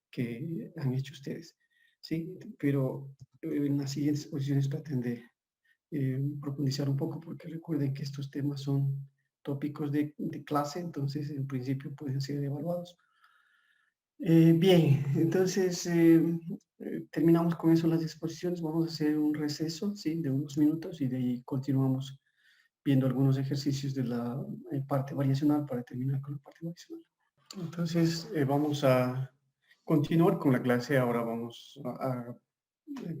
que han hecho ustedes. Sí, pero en las siguientes exposiciones pretende profundizar un poco porque recuerden que estos temas son tópicos de clase, entonces en principio pueden ser evaluados. Bien, entonces terminamos con eso las exposiciones. Vamos a hacer un receso, ¿sí? De unos minutos y de ahí continuamos viendo algunos ejercicios de la parte variacional para terminar con la parte variacional. Entonces vamos a continuar con la clase. Ahora vamos a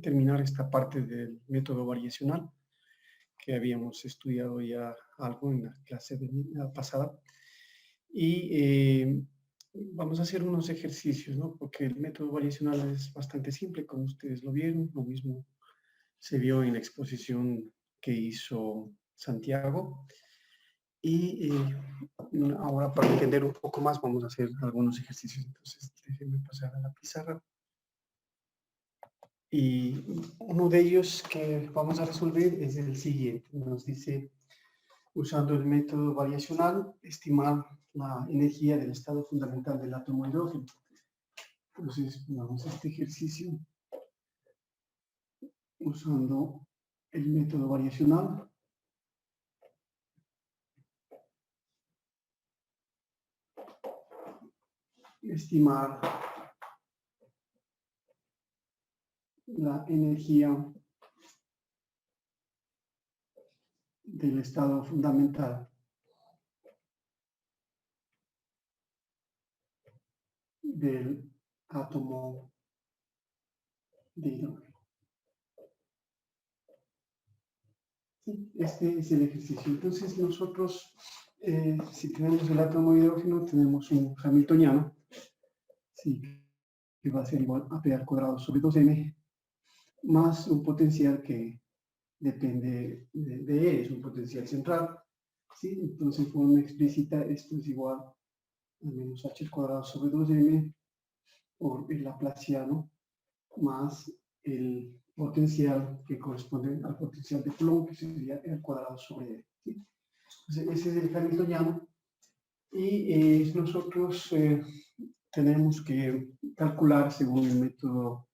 terminar esta parte del método variacional que habíamos estudiado ya algo en la clase pasada. Y vamos a hacer unos ejercicios, ¿no? Porque el método variacional es bastante simple, como ustedes lo vieron. Lo mismo se vio en la exposición que hizo Santiago. Y ahora para entender un poco más vamos a hacer algunos ejercicios. Entonces déjenme pasar a la pizarra. Y uno de ellos que vamos a resolver es el siguiente. Nos dice, usando el método variacional, estimar la energía del estado fundamental del átomo hidrógeno. Entonces, vamos a este ejercicio usando el método variacional. Estimar la energía del estado fundamental del átomo de hidrógeno. Sí, este es el ejercicio. Entonces nosotros, si tenemos el átomo de hidrógeno, tenemos un hamiltoniano, sí, que va a ser igual a P al cuadrado sobre 2m, más un potencial que depende de E, es un potencial central. ¿Sí? Entonces, en forma explícita, esto es igual a menos h al cuadrado sobre 2m por el laplaciano más el potencial que corresponde al potencial de Coulomb, que sería el cuadrado sobre E. ¿Sí? Entonces, ese es el hamiltoniano. Y nosotros tenemos que calcular, según el método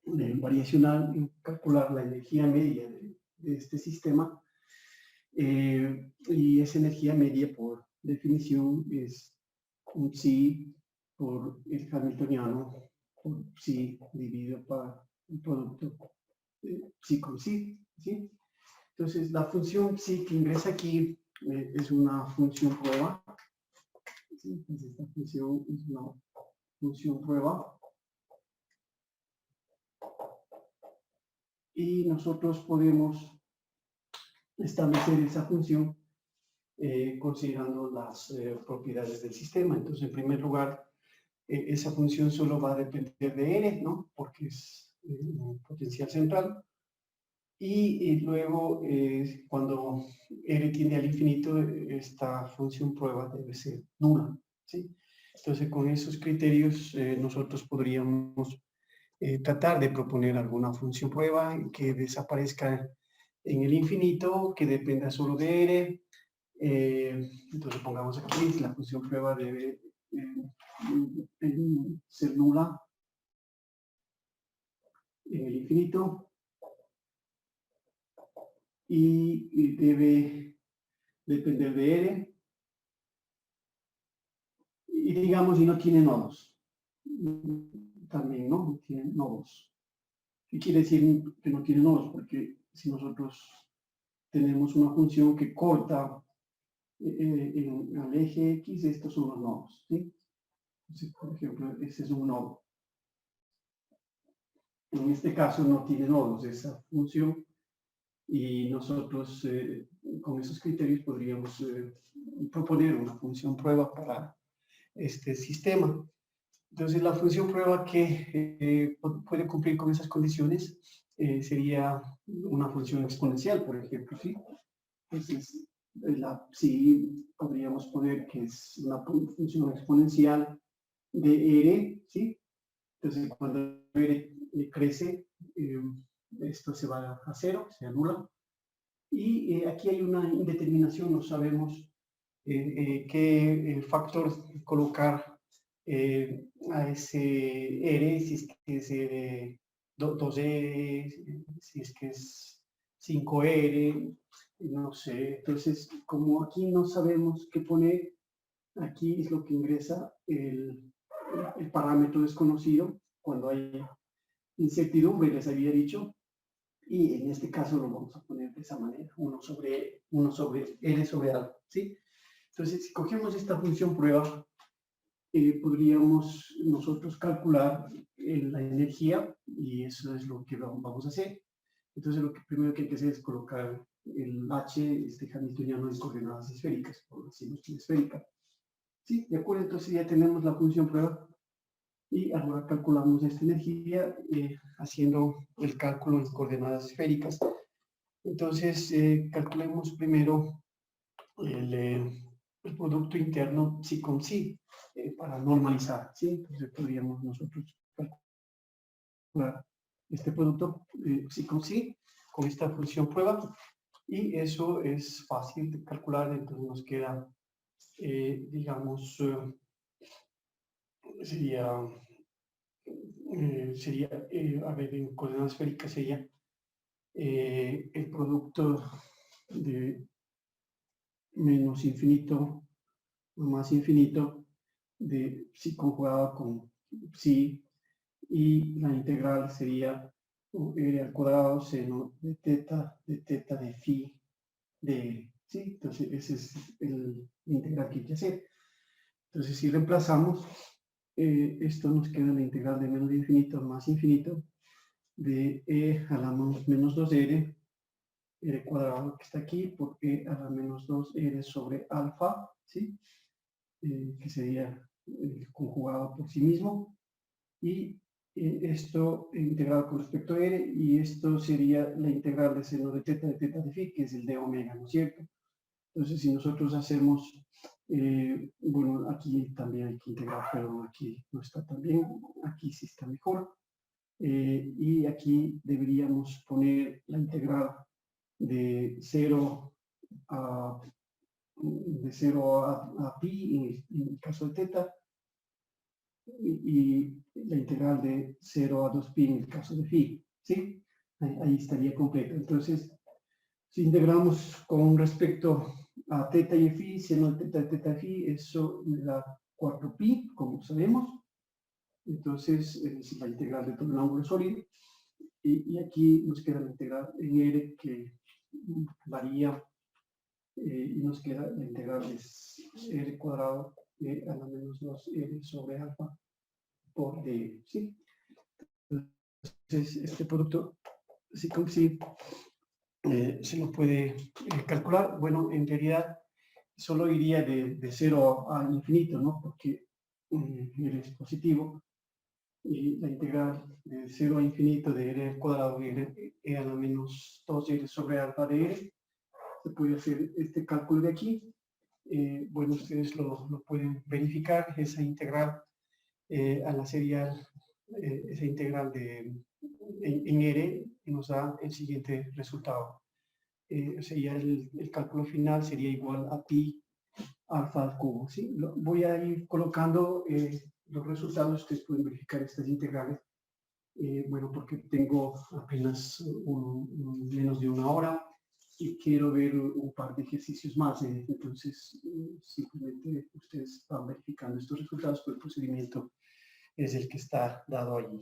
variacional, calcular la energía media de este sistema. Y esa energía media, por definición, es un psi por el hamiltoniano, por psi dividido por el producto psi con psi, ¿sí? Entonces, la función psi que ingresa aquí es una función prueba. ¿Sí? Entonces, esta función es una función prueba. Y nosotros podemos establecer esa función considerando las propiedades del sistema. Entonces, en primer lugar, esa función solo va a depender de R, ¿no? Porque es un potencial central. Y luego, cuando R tiende al infinito, esta función prueba debe ser nula, ¿sí? Entonces, con esos criterios, nosotros podríamos tratar de proponer alguna función prueba que desaparezca en el infinito, que dependa solo de R. Entonces, pongamos aquí, la función prueba debe ser nula en el infinito. Y debe depender de R, y digamos, y no tiene nodos, también, ¿no? No tiene nodos. ¿Qué quiere decir que no tiene nodos? Porque si nosotros tenemos una función que corta al eje X, estos son los nodos, ¿sí? Entonces, por ejemplo, ese es un nodo. En este caso no tiene nodos esa función, y nosotros con esos criterios podríamos proponer una función prueba para este sistema. Entonces, la función prueba que puede cumplir con esas condiciones sería una función exponencial, por ejemplo, ¿sí? Entonces, sí, podríamos poner que es una función exponencial de R, ¿sí? Entonces, cuando R crece, esto se va a cero, se anula. Y aquí hay una indeterminación, no sabemos qué factor colocar a ese R, si es que es 2R, si es que es 5R, no sé. Entonces, como aquí no sabemos qué poner, aquí es lo que ingresa el parámetro desconocido cuando hay incertidumbre, les había dicho. Y en este caso lo vamos a poner de esa manera, 1 sobre L sobre alfa, ¿sí? Entonces, si cogemos esta función prueba, podríamos nosotros calcular la energía, y eso es lo que vamos a hacer. Entonces, lo que primero que hay que hacer es colocar el H hamiltoniano en coordenadas esféricas, por decirlo así, esférica. ¿Sí? ¿De acuerdo? Entonces ya tenemos la función prueba. Y ahora calculamos esta energía haciendo el cálculo en coordenadas esféricas. Entonces, calculemos primero el producto interno psi con psi para normalizar, ¿sí? Entonces, podríamos nosotros calcular este producto psi con psi con esta función prueba, y eso es fácil de calcular. Entonces, nos queda, digamos, sería, a ver, en coordenadas esféricas sería el producto de menos infinito a más infinito de psi conjugado con psi, y la integral sería r al cuadrado seno de teta de phi de r, ¿sí? Entonces ese es el integral que hay que hacer. Entonces, si reemplazamos, esto nos queda la integral de menos de infinito a más infinito de e a la menos 2r, r cuadrado que está aquí, por e a la menos 2r sobre alfa, ¿sí? Que sería conjugado por sí mismo, y esto integrado con respecto a r, y esto sería la integral de seno de teta de phi, que es el de omega, ¿no es cierto? Entonces, si nosotros hacemos, bueno, aquí también hay que integrar, pero aquí no está tan bien, aquí sí está mejor. Y aquí deberíamos poner la integral de 0 a, pi en el caso de teta, y la integral de 0 a 2 pi en el caso de phi, ¿sí? Ahí estaría completo. Entonces, si integramos con respecto a teta y phi, seno de teta phi, eso me da 4 pi, como sabemos. Entonces, es la integral de todo el ángulo sólido. Y aquí nos queda la integral en R, que varía, y nos queda la integral de R cuadrado a la menos 2R sobre alfa por D, ¿sí? Entonces, este producto, sí como sí, se lo puede calcular. Bueno, en realidad solo iría de 0 a infinito, ¿no? Porque R es positivo, y la integral de 0 a infinito de R al cuadrado E a la menos 2R sobre alfa de R. Se puede hacer este cálculo de aquí. Bueno, ustedes lo pueden verificar, esa integral a la serial, esa integral en R nos da el siguiente resultado. Sería el cálculo final sería igual a pi alfa al cubo. ¿Sí? Voy a ir colocando los resultados. Ustedes pueden verificar estas integrales. Bueno, porque tengo apenas menos de una hora y quiero ver un par de ejercicios más. Entonces, simplemente ustedes van verificando estos resultados, pero el procedimiento es el que está dado allí.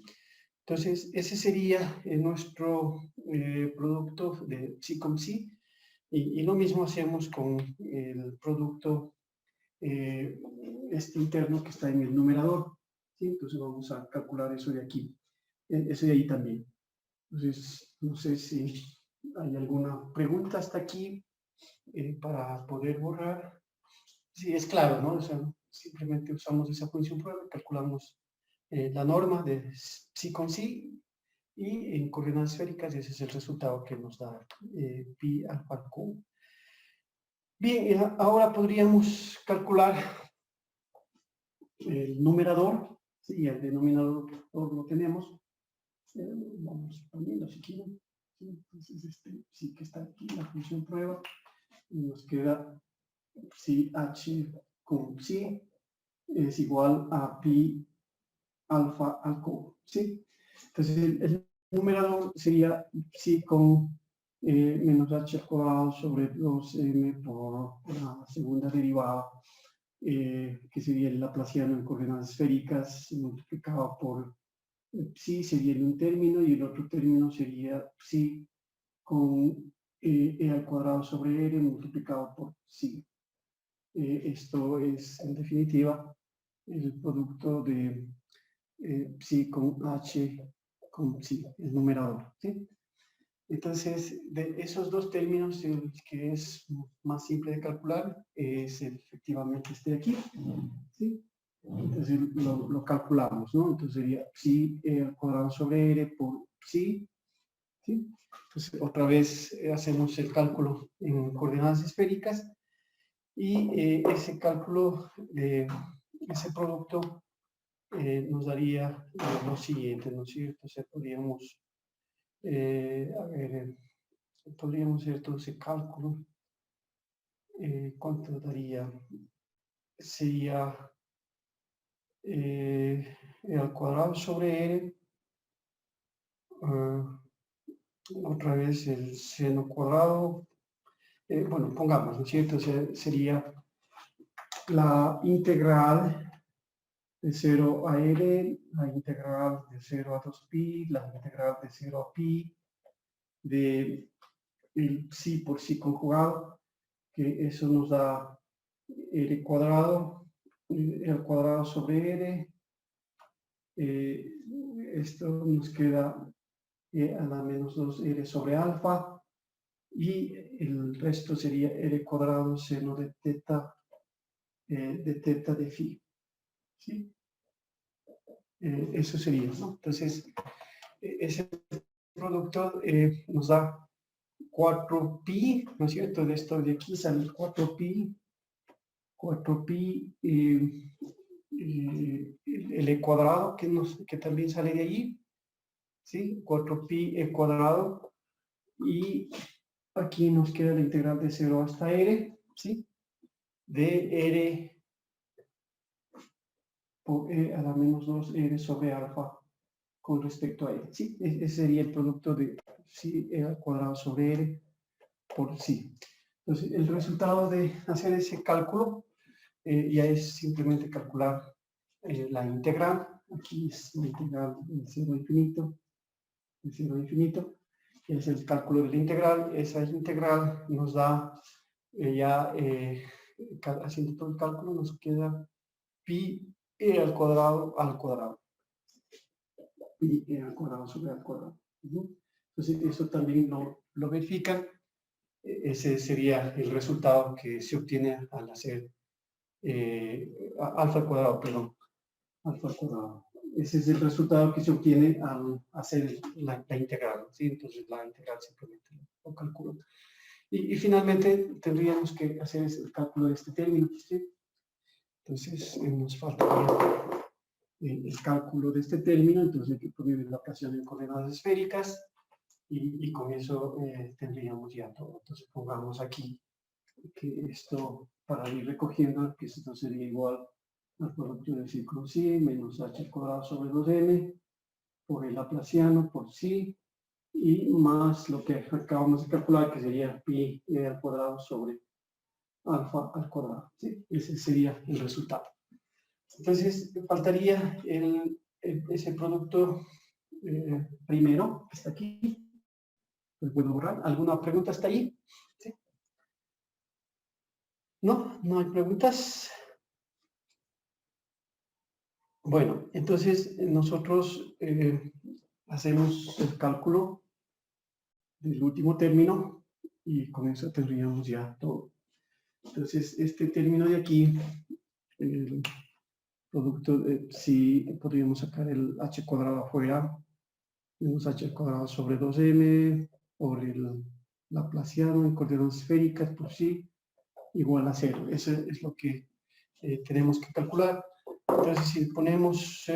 Entonces, ese sería nuestro producto de psi con psi. Y lo mismo hacemos con el producto este interno que está en el numerador. ¿Sí? Entonces, vamos a calcular eso de aquí. Eso de ahí también. Entonces, no sé si hay alguna pregunta hasta aquí para poder borrar. Sí, es claro, ¿no? O sea, simplemente usamos esa función prueba, calculamos la norma de psi con psi y en coordenadas esféricas ese es el resultado que nos da pi alfa al cubo. Bien, ahora podríamos calcular el numerador, sí, el denominador lo tenemos. Vamos poniendo si quieren. ¿Sí? Entonces, sí que está aquí la función prueba. Y nos queda si h con psi es igual a pi alfa al cubo. ¿Sí? Entonces, el numerador sería psi con menos h al cuadrado sobre 2m por la segunda derivada, que sería el laplaciano en coordenadas esféricas multiplicado por psi sería en un término y el otro término sería psi con e al cuadrado sobre r multiplicado por psi. Esto es, en definitiva, el producto de psi con h con psi, el numerador. ¿Sí? Entonces, de esos dos términos, el que es más simple de calcular es efectivamente este de aquí. ¿Sí? Entonces lo calculamos, ¿no? Entonces sería psi al cuadrado sobre r por psi. ¿Sí? Entonces otra vez hacemos el cálculo en coordenadas esféricas y ese cálculo de ese producto nos daría lo siguiente, ¿no es cierto? O sea, podríamos, podríamos hacer todo ese cálculo. ¿Cuánto daría? Sería al cuadrado sobre r, otra vez el seno cuadrado, bueno, pongamos, ¿no es cierto? O sea, sería la integral de 0 a r, la integral de 0 a 2pi, la integral de 0 a pi, de el psi por psi conjugado, que eso nos da r cuadrado, al cuadrado sobre r. Esto nos queda a la menos 2r sobre alfa, y el resto sería r cuadrado seno de teta de phi. ¿Sí? Eso sería, ¿no? Entonces, ese producto nos da 4pi, ¿no es cierto? De esto de aquí sale 4pi, el e cuadrado que también sale de allí, ¿sí? 4pi e cuadrado, y aquí nos queda la integral de 0 hasta r, ¿sí? De r por e a la menos 2r sobre alfa con respecto a r. ¿Sí? Ese sería el producto de psi e al cuadrado sobre r por psi. Entonces, el resultado de hacer ese cálculo ya es simplemente calcular la integral. Aquí es la integral de 0 a infinito, de 0 a infinito. Es el cálculo de la integral. Esa integral nos da haciendo todo el cálculo, nos queda pi e al cuadrado pi e al cuadrado sobre al cuadrado. Entonces eso también lo verifican. Ese sería el resultado que se obtiene al hacer alfa al cuadrado, perdón, alfa al cuadrado. Ese es el resultado que se obtiene al hacer la integral, ¿sí? Entonces la integral simplemente lo calculo. Y finalmente tendríamos que hacer el cálculo de este término, ¿sí? Entonces nos faltaría el cálculo de este término, entonces hay que poner la ecuación en coordenadas esféricas y con eso tendríamos ya todo. Entonces pongamos aquí que esto, para ir recogiendo, que esto sería igual al producto del círculo psi menos h al cuadrado sobre 2m por el laplaciano por psi y más lo que acabamos de calcular, que sería pi al cuadrado sobre alfa al cuadrado, ¿sí? Ese sería el resultado. Entonces faltaría ese producto primero, que está aquí. ¿Lo puedo borrar? ¿Alguna pregunta hasta ahí? ¿Sí? ¿No? ¿No hay preguntas? Bueno, entonces nosotros hacemos el cálculo del último término y con eso tendríamos ya todo. Entonces, este término de aquí, el producto, si podríamos sacar el h cuadrado afuera, menos h al cuadrado sobre 2m por el laplaciano en coordenadas esféricas por sí, igual a 0. Eso es lo que tenemos que calcular. Entonces, si ponemos,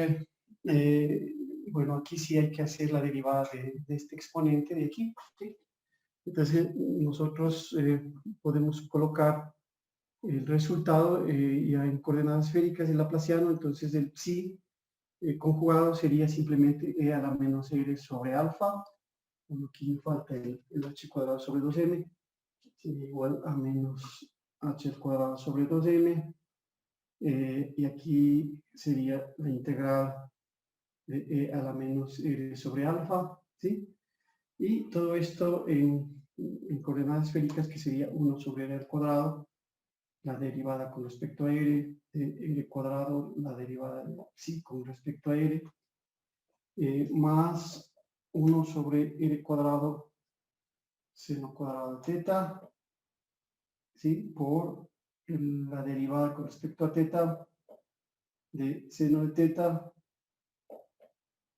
bueno, aquí sí hay que hacer la derivada de este exponente de aquí, ¿sí? Entonces, nosotros podemos colocar el resultado ya en coordenadas esféricas del laplaciano, entonces el psi conjugado sería simplemente e a la menos r sobre alfa, bueno, aquí me falta el h cuadrado sobre 2m, sería igual a menos h al cuadrado sobre 2m, y aquí sería la integral de e a la menos r sobre alfa, ¿sí? Y todo esto en coordenadas esféricas, que sería 1 sobre r al cuadrado, la derivada con respecto a r, r cuadrado, la derivada de psi con respecto a r, más 1 sobre r cuadrado seno cuadrado de teta, ¿sí? Por la derivada con respecto a teta de seno de teta,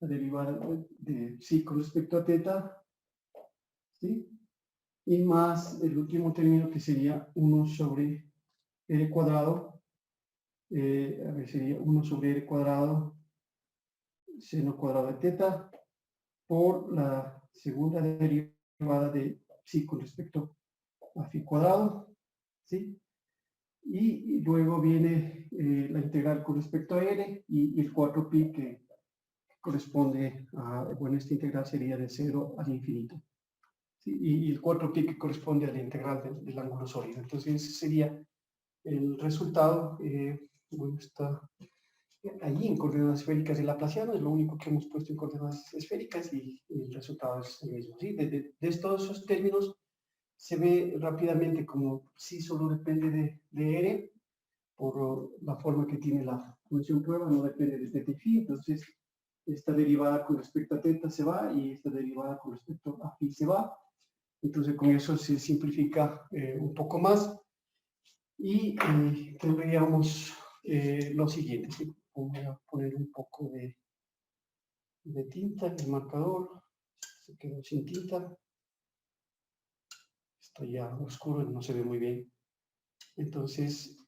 la derivada de psi con respecto a teta, ¿sí? Y más el último término, que sería 1 sobre r cuadrado, a ver, sería 1 sobre r cuadrado seno cuadrado de teta por la segunda derivada de psi con respecto a phi cuadrado, ¿sí? Y luego viene la integral con respecto a r y el 4pi que corresponde a, bueno, esta integral sería de 0 al infinito, ¿sí? Y el 4pi que corresponde a la integral del ángulo sólido. Entonces ese sería el resultado. Bueno, está ahí en coordenadas esféricas de laplaciano, es lo único que hemos puesto en coordenadas esféricas y el resultado es el mismo, ¿sí? De todos esos términos se ve rápidamente como si solo depende de r, por la forma que tiene la función prueba, no depende de teta y phi, entonces esta derivada con respecto a teta se va y esta derivada con respecto a phi se va, entonces con eso se simplifica un poco más y tendríamos lo siguiente, ¿sí? Voy a poner un poco de tinta en el marcador, se quedó sin tinta, está ya oscuro, no se ve muy bien, entonces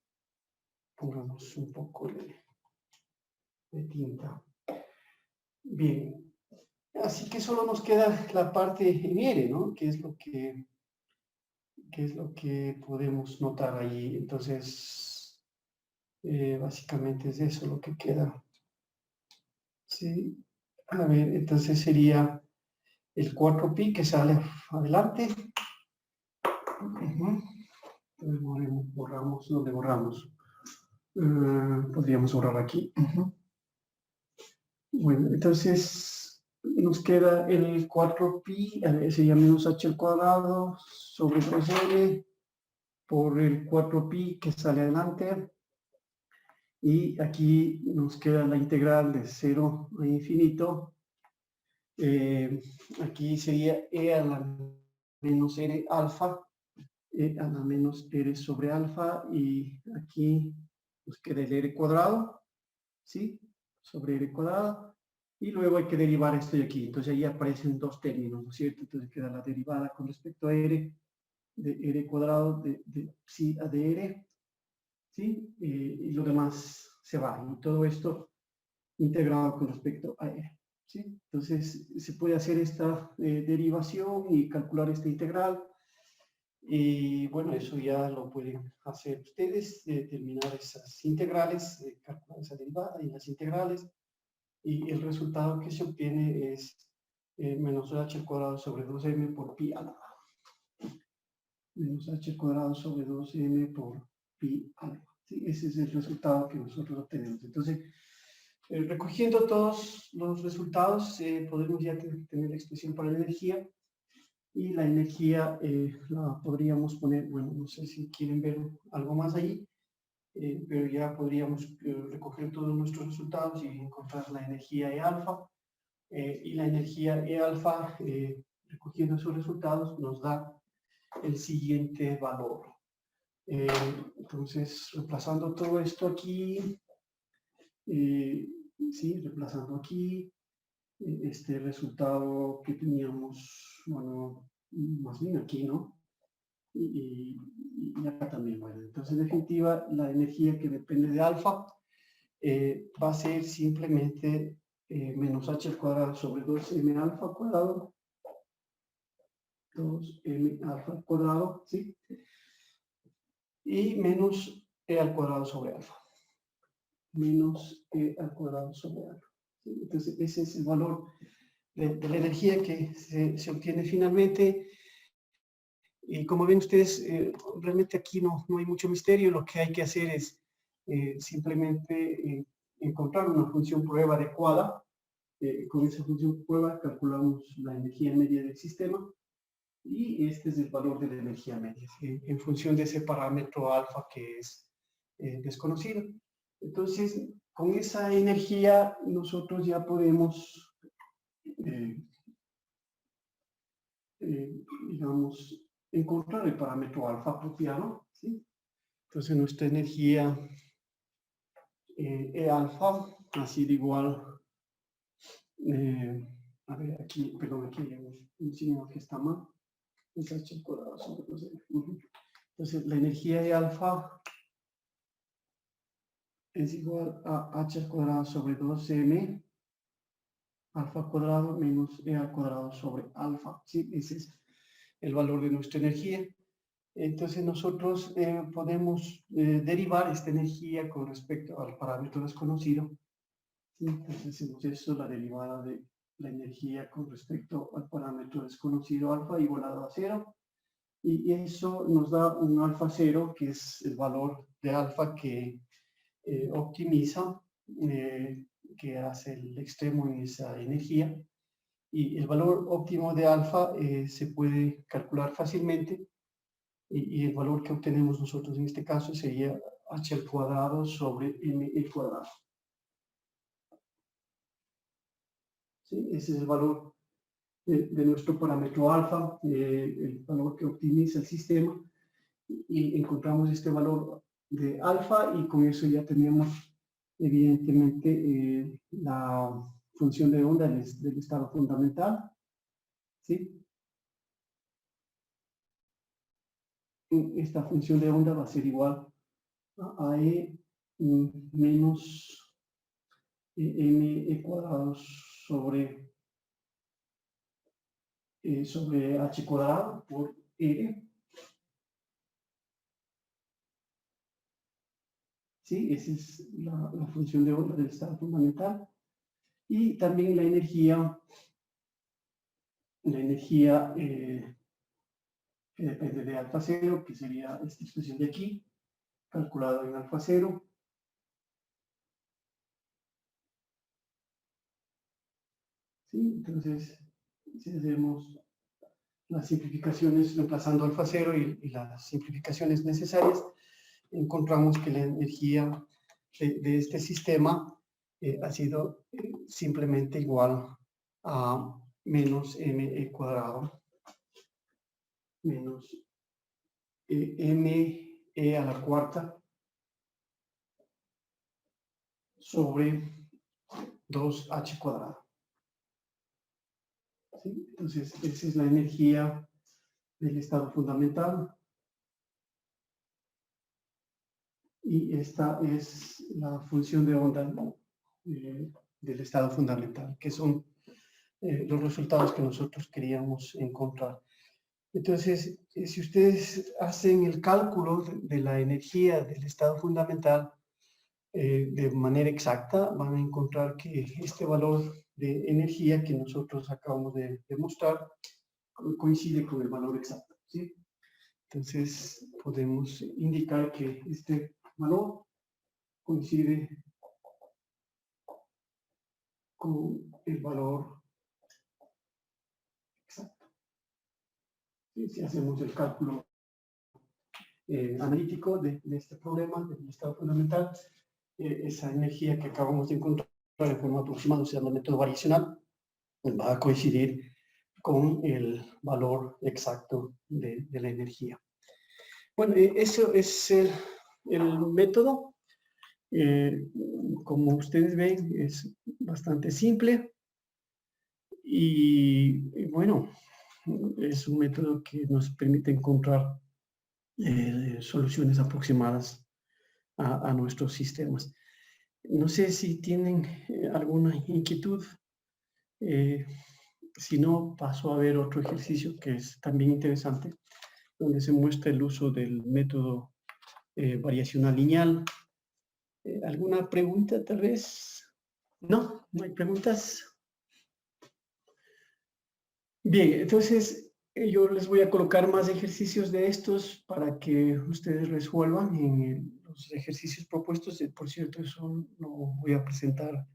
pongamos un poco de tinta. Bien, así que solo nos queda la parte en R, ¿no? ¿Qué es lo que podemos notar ahí? Entonces, básicamente es eso lo que queda. Sí, a ver, entonces sería el 4pi que sale adelante. Borramos, ¿dónde borramos? Podríamos borrar aquí. Bueno, entonces nos queda el 4pi, sería menos h al cuadrado sobre 3l por el 4pi que sale adelante. Y aquí nos queda la integral de 0 a infinito. Aquí sería e a la menos r alfa, e a la menos r sobre alfa, y aquí nos queda el r cuadrado, ¿sí? sobre R cuadrado, y luego hay que derivar esto de aquí. Entonces ahí aparecen dos términos, ¿no es cierto? Entonces queda la derivada con respecto a R, de R cuadrado de psi a dr, ¿sí? Y lo demás se va, y todo esto integrado con respecto a R, ¿sí? Entonces se puede hacer esta derivación y calcular esta integral. Y bueno, eso ya lo pueden hacer ustedes, determinar esas integrales, calcular esa derivada y las integrales. Y el resultado que se obtiene es menos h al cuadrado sobre 2m por pi alfa. Menos h al cuadrado sobre 2m por pi alfa. ¿Sí? Ese es el resultado que nosotros obtenemos. Entonces, recogiendo todos los resultados, podemos ya tener la expresión para la energía. Y la energía la podríamos poner, bueno, no sé si quieren ver algo más ahí, pero ya podríamos recoger todos nuestros resultados y encontrar la energía E alfa. Y la energía E alfa, recogiendo esos resultados, nos da el siguiente valor. Entonces, reemplazando todo esto aquí, sí, reemplazando aquí, este resultado que teníamos, bueno, más bien aquí, ¿no? Y acá también, bueno. Entonces, en definitiva, la energía que depende de alfa va a ser simplemente menos h al cuadrado sobre 2m alfa al cuadrado, 2m alfa al cuadrado, ¿sí? Y menos e al cuadrado sobre alfa. Menos e al cuadrado sobre alfa. ¿Sí? Entonces, ese es el valor de la energía que se obtiene finalmente. Y como ven ustedes, realmente aquí no hay mucho misterio. Lo que hay que hacer es simplemente encontrar una función prueba adecuada. Con esa función prueba calculamos la energía media del sistema. Y este es el valor de la energía media, en función de ese parámetro alfa que es desconocido. Entonces, con esa energía nosotros ya podemos, digamos, encontrar el parámetro alfa apropiado, ¿sí? Entonces, nuestra energía E alfa ha sido igual, a ver, aquí, perdón, aquí hay un signo que está mal. Es h al cuadrado sobre 2m. Entonces, la energía de alfa es igual a h al cuadrado sobre 2m alfa al cuadrado menos e al cuadrado sobre alfa. ¿Sí? Ese es el valor de nuestra energía. Entonces, nosotros podemos derivar esta energía con respecto al parámetro desconocido. ¿Sí? Entonces, hacemos eso, la derivada de la energía con respecto al parámetro desconocido alfa igualado a 0. Y eso nos da un alfa 0, que es el valor de alfa que optimiza, que hace el extremo en esa energía. Y el valor óptimo de alfa se puede calcular fácilmente. Y el valor que obtenemos nosotros en este caso sería h al cuadrado sobre m al cuadrado. ¿Sí? Ese es el valor de nuestro parámetro alfa, el valor que optimiza el sistema. Y encontramos este valor de alfa y con eso ya tenemos evidentemente la función de onda del estado fundamental. ¿Sí? Esta función de onda va a ser igual a E menos m cuadrado sobre h cuadrado por R. ¿Sí? Esa es la función de onda del estado fundamental. Y también la energía que depende de alfa 0, que sería esta expresión de aquí, calculado en alfa 0. ¿Sí? Entonces, si hacemos las simplificaciones reemplazando alfa 0 y las simplificaciones necesarias, encontramos que la energía de este sistema ha sido simplemente igual a menos m cuadrado menos m a la cuarta sobre 2h cuadrado. ¿Sí? Entonces, esa es la energía del estado fundamental. Y esta es la función de onda del estado fundamental, que son los resultados que nosotros queríamos encontrar. Entonces, si ustedes hacen el cálculo de la energía del estado fundamental de manera exacta, van a encontrar que este valor de energía que nosotros acabamos de demostrar coincide con el valor exacto, ¿sí? Entonces, podemos indicar que este valor coincide con el valor exacto. ¿Sí? Si hacemos el cálculo analítico de este problema, del estado fundamental, esa energía que acabamos de encontrar en forma aproximada, usando el método variacional, va a coincidir con el valor exacto de la energía. Bueno, eso es el método. Como ustedes ven, es bastante simple y bueno, es un método que nos permite encontrar soluciones aproximadas a nuestros sistemas. No sé si tienen alguna inquietud. Si no, paso a ver otro ejercicio que es también interesante, donde se muestra el uso del método variacional lineal. ¿Alguna pregunta tal vez? ¿No? ¿No hay preguntas? Bien, entonces yo les voy a colocar más ejercicios de estos para que ustedes resuelvan en los ejercicios propuestos. Por cierto, eso lo voy a presentar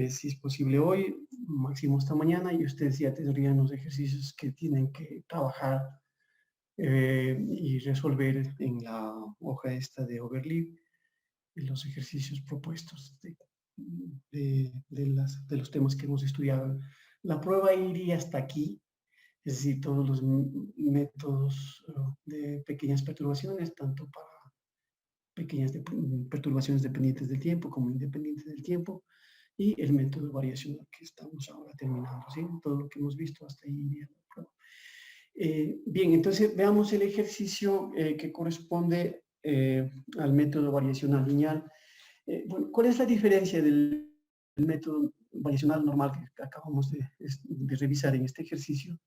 si es posible hoy, máximo esta mañana, y ustedes ya tendrían los ejercicios que tienen que trabajar y resolver en la hoja esta de Overleaf, los ejercicios propuestos de los temas que hemos estudiado. La prueba iría hasta aquí, es decir, todos los métodos de pequeñas perturbaciones, tanto para pequeñas perturbaciones dependientes del tiempo como independientes del tiempo, y el método variacional que estamos ahora terminando, ¿sí? Todo lo que hemos visto hasta ahí iría la prueba. Bien, entonces veamos el ejercicio que corresponde al método variacional lineal. Bueno, ¿cuál es la diferencia del método variacional normal que acabamos de revisar en este ejercicio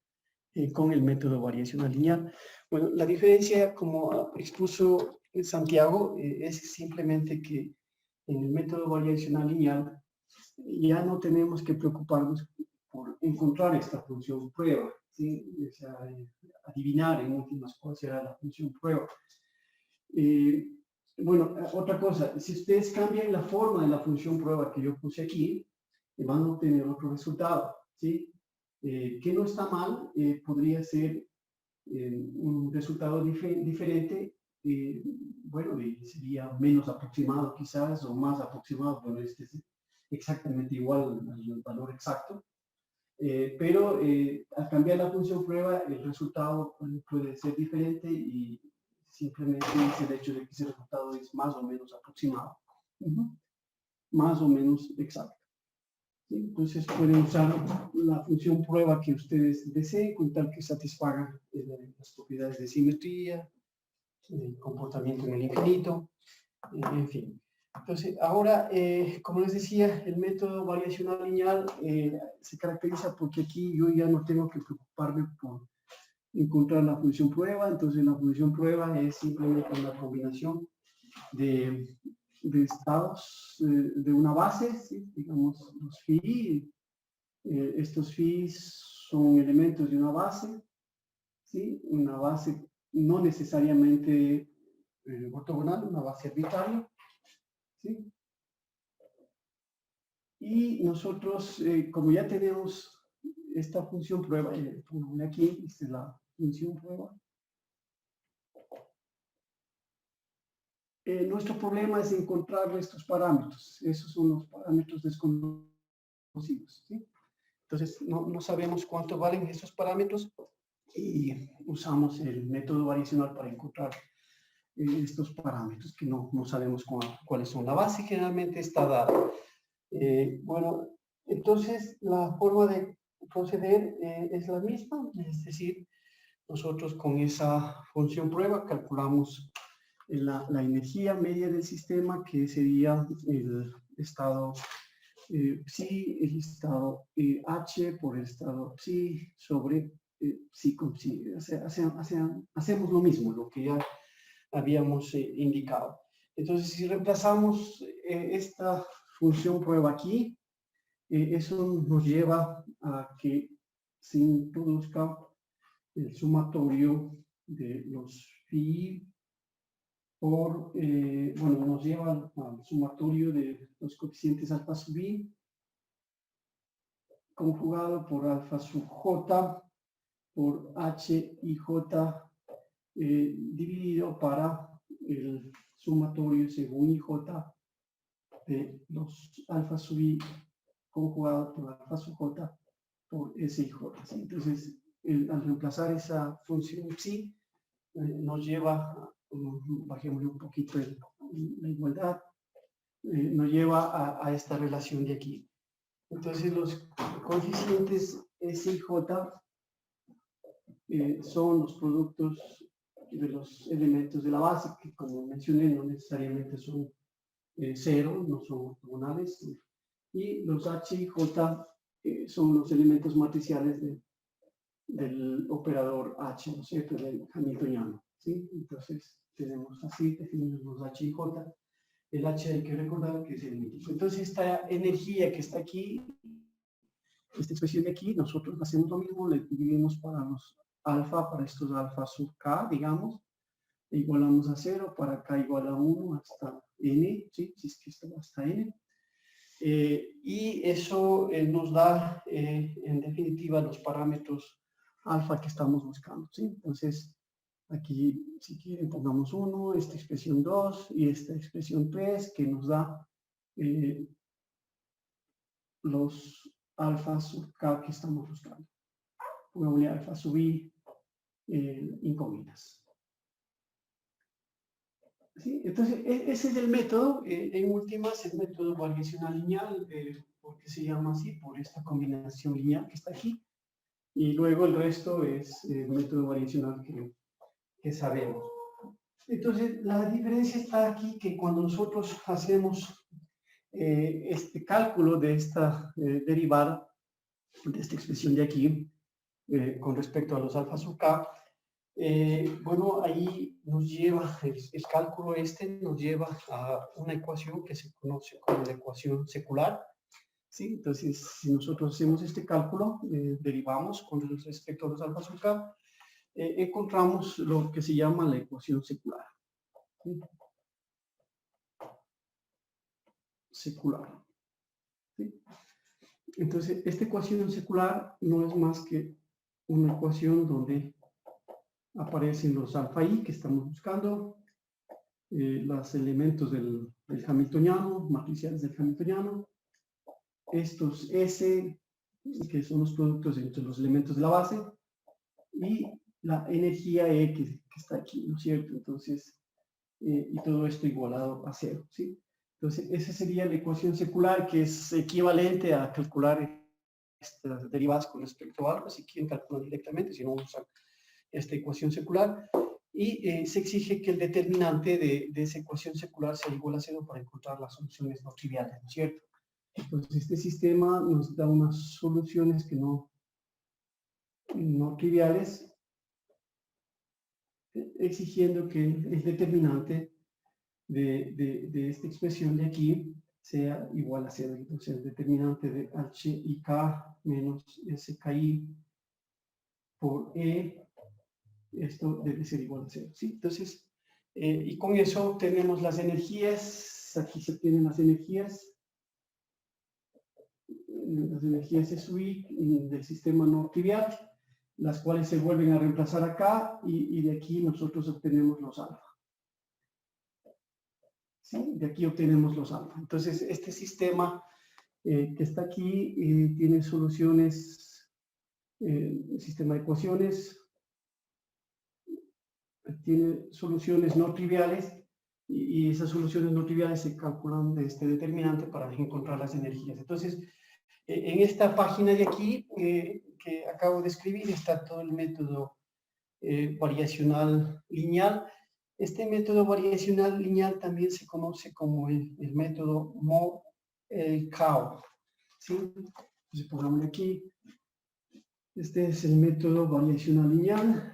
con el método variacional lineal? Bueno, la diferencia, como expuso Santiago, es simplemente que en el método variacional lineal ya no tenemos que preocuparnos por encontrar esta función prueba, ¿sí? O sea, adivinar en últimas cuál será la función prueba. Bueno, otra cosa, si ustedes cambian la forma de la función prueba que yo puse aquí, van a obtener otro resultado, ¿sí? Que no está mal, podría ser un resultado diferente, bueno, sería menos aproximado quizás, o más aproximado, pero este es exactamente igual al valor exacto. Pero al cambiar la función prueba, el resultado puede ser diferente y simplemente es el hecho de que ese resultado es más o menos aproximado, más o menos exacto. ¿Sí? Entonces pueden usar la función prueba que ustedes deseen, con tal que satisfagan las propiedades de simetría, el comportamiento en el infinito, en fin. Entonces, ahora, como les decía, el método variacional lineal se caracteriza porque aquí yo ya no tengo que preocuparme por encontrar la función prueba. Entonces, la función prueba es simplemente una combinación de estados de una base, ¿sí? Digamos, los phi. Estos phi son elementos de una base, ¿sí? Una base no necesariamente ortogonal, una base arbitraria, ¿sí? Y nosotros, como ya tenemos esta función prueba, pongo aquí, esta es la función prueba. Nuestro problema es encontrar estos parámetros. Esos son los parámetros desconocidos, ¿sí? Entonces, no sabemos cuánto valen esos parámetros y usamos el método variacional para encontrar estos parámetros que no sabemos cuáles son. La base generalmente está dada. Bueno, entonces la forma de proceder es la misma, es decir, nosotros con esa función prueba calculamos la energía media del sistema, que sería el estado psi, el estado H por el estado psi sobre psi con psi. Hacemos lo mismo, lo que ya habíamos indicado. Entonces, si reemplazamos esta función prueba aquí, eso nos lleva a que se introduzca el sumatorio de los phi por, bueno, nos lleva al sumatorio de los coeficientes alfa sub i conjugado por alfa sub j por h y j dividido para el sumatorio según ij de los alfa sub i conjugado por alfa sub j por sij. ¿Sí? Entonces, al reemplazar esa función psi, nos lleva, bajémosle un poquito la igualdad, nos lleva a esta relación de aquí. Entonces, los coeficientes sij son los productos de los elementos de la base, que como mencioné, no necesariamente son cero, no son ortogonales, y los h y j son los elementos matriciales del operador h, ¿no es cierto?, del hamiltoniano, ¿sí? Entonces, tenemos así, definimos los h y j. El h hay que recordar que es el mítico. Entonces, esta energía que está aquí, esta expresión de aquí, nosotros hacemos lo mismo, le dividimos para los alfa, para estos alfa sub k, digamos, e igualamos a 0, para k igual a 1 hasta n, ¿sí? Si es que esto va hasta n. Y eso nos da, en definitiva, los parámetros alfa que estamos buscando, ¿sí? Entonces, aquí, si quieren, pongamos 1, esta expresión 2 y esta expresión 3, que nos da los alfa sub k que estamos buscando. Pongámosle alfa sub i incógnitas. ¿Sí? Entonces, ese es el método, en últimas, el método variacional lineal, porque se llama así, por esta combinación lineal que está aquí, y luego el resto es el método variacional que sabemos. Entonces, la diferencia está aquí, que cuando nosotros hacemos este cálculo de esta derivada, de esta expresión de aquí, con respecto a los alfa sub k, bueno, ahí nos lleva, el cálculo nos lleva a una ecuación que se conoce como la ecuación secular, ¿sí? Entonces, si nosotros hacemos este cálculo, derivamos con respecto a los alfa sub k, encontramos lo que se llama la ecuación secular. ¿Sí? Secular. ¿Sí? Entonces, esta ecuación secular no es más que una ecuación donde aparecen los alfa i que estamos buscando, los elementos del hamiltoniano, matriciales del hamiltoniano, estos S, que son los productos entre los elementos de la base, y la energía E que está aquí, ¿no es cierto? Entonces, y todo esto igualado a 0, ¿sí? Entonces, esa sería la ecuación secular, que es equivalente a calcular estas derivadas con respecto a alfa, si quieren calcular directamente, si no usan esta ecuación secular, y se exige que el determinante de esa ecuación secular sea igual a 0 para encontrar las soluciones no triviales, ¿no es cierto? Entonces, este sistema nos da unas soluciones que no triviales, exigiendo que el determinante de esta expresión de aquí sea igual a 0. Entonces, el determinante de h y k menos ski por e, esto debe ser igual a 0, ¿sí? Entonces, y con eso obtenemos las energías, aquí se obtienen las energías SUI del sistema no trivial, las cuales se vuelven a reemplazar acá, y de aquí nosotros obtenemos los alfa. ¿Sí? De aquí obtenemos los alfa. Entonces, este sistema que está aquí tiene soluciones, sistema de ecuaciones, tiene soluciones no triviales y esas soluciones no triviales se calculan de este determinante para encontrar las energías. Entonces, en esta página de aquí que acabo de escribir está todo el método variacional lineal. Este método variacional lineal también se conoce como el método Moe-Kao. ¿Sí? Entonces, pongamos aquí. Este es el método variacional lineal.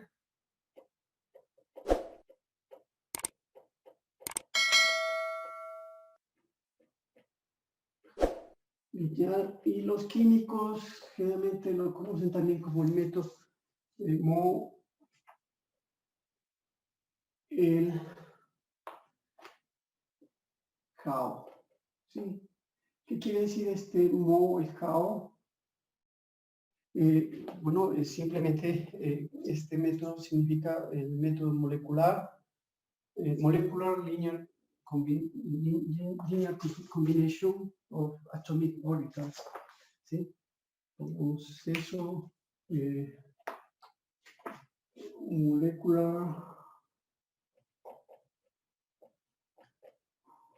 Y los químicos generalmente lo conocen también como el método Moe-Kao. ¿Sí? ¿Qué quiere decir este Moe-Kao? Bueno, simplemente este método significa el método molecular, molecular linear combination of atomic orbitals. ¿Sí? Pongamos eso, molecular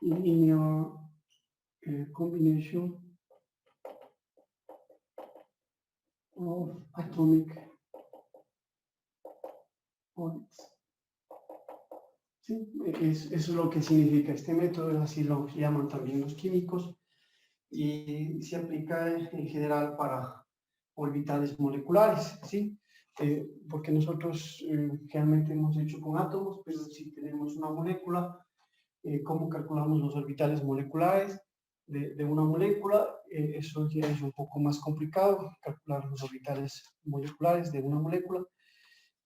linear combination of atomic orbits. ¿Sí? Eso es lo que significa este método, así lo llaman también los químicos, y se aplica en general para orbitales moleculares, ¿sí? Porque nosotros generalmente hemos hecho con átomos, pero si tenemos una molécula, ¿cómo calculamos los orbitales moleculares de una molécula? Eso ya es un poco más complicado, calcular los orbitales moleculares de una molécula.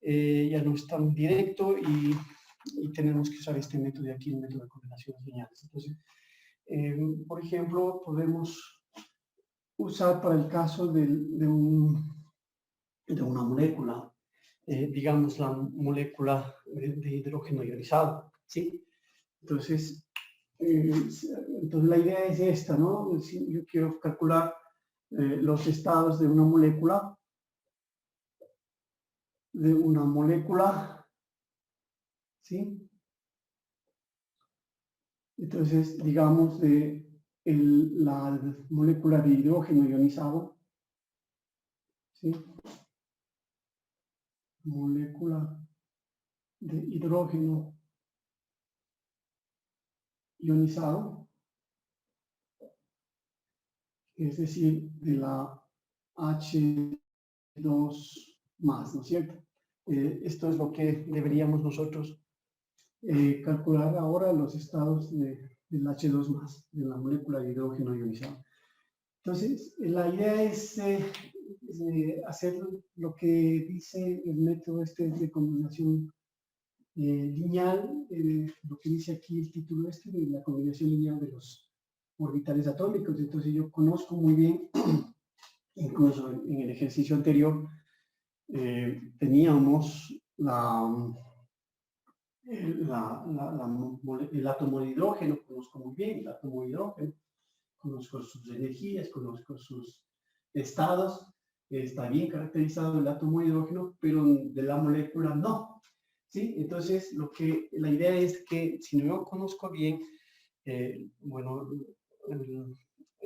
Ya no es tan directo y tenemos que usar este método de aquí, el método de combinaciones lineales. Entonces, por ejemplo, podemos usar para el caso de una molécula, digamos la molécula de hidrógeno ionizado, ¿sí? Entonces, la idea es esta, ¿no? Si yo quiero calcular los estados de una molécula, ¿sí? Entonces, digamos, la molécula de hidrógeno ionizado, ¿sí? Molécula de hidrógeno ionizado, es decir, de la H2+, ¿no es cierto? Esto es lo que deberíamos nosotros calcular ahora, los estados del H2+, de la molécula de hidrógeno ionizado. Entonces, la idea es hacer lo que dice el método este de combinación lineal, lo que dice aquí el título este de la combinación lineal de los orbitales atómicos. Entonces yo conozco muy bien, incluso en el ejercicio anterior, teníamos el átomo de hidrógeno, conozco muy bien el átomo de hidrógeno, conozco sus energías, conozco sus estados, está bien caracterizado el átomo de hidrógeno, pero de la molécula no. ¿Sí? Entonces, la idea es que si no yo conozco bien, bueno,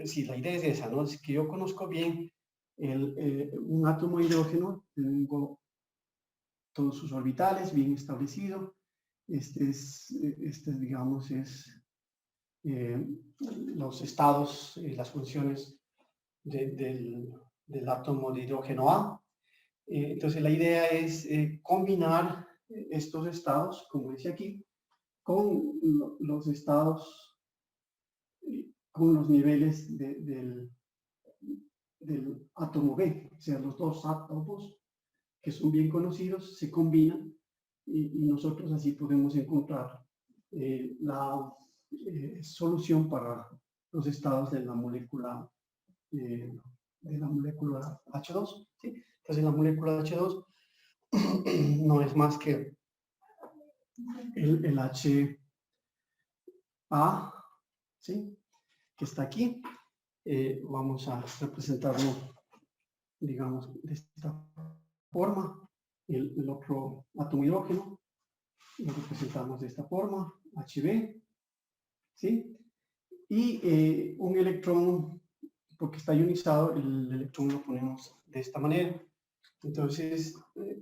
sí, la idea es esa, ¿no? Es que yo conozco bien un átomo de hidrógeno, tengo todos sus orbitales bien establecido. Digamos, los estados, las funciones del átomo de hidrógeno A. Entonces, la idea es combinar estos estados, como dice aquí, con los estados, con los niveles del átomo B. O sea, los dos átomos que son bien conocidos se combinan y nosotros así podemos encontrar la solución para los estados de la molécula H2. ¿Sí? Entonces, la molécula H2 no es más que el HA, ¿sí? Que está aquí. Vamos a representarlo, digamos, de esta forma. El otro átomo hidrógeno lo representamos de esta forma. HB, ¿sí? Y un electrón, porque está ionizado, el electrón lo ponemos de esta manera. Entonces,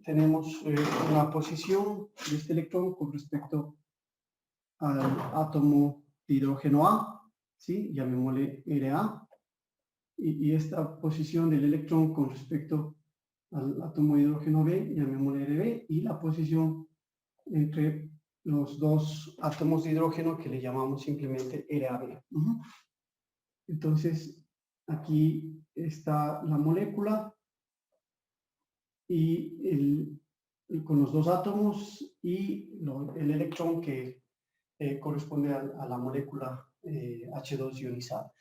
tenemos una posición de este electrón con respecto al átomo de hidrógeno A, ¿sí? Llamémosle Ra. Y esta posición del electrón con respecto al átomo de hidrógeno B, llamémosle Rb, y la posición entre los dos átomos de hidrógeno que le llamamos simplemente Rab. Entonces, aquí está la molécula y con los dos átomos y el electrón que corresponde a la molécula H2 ionizada.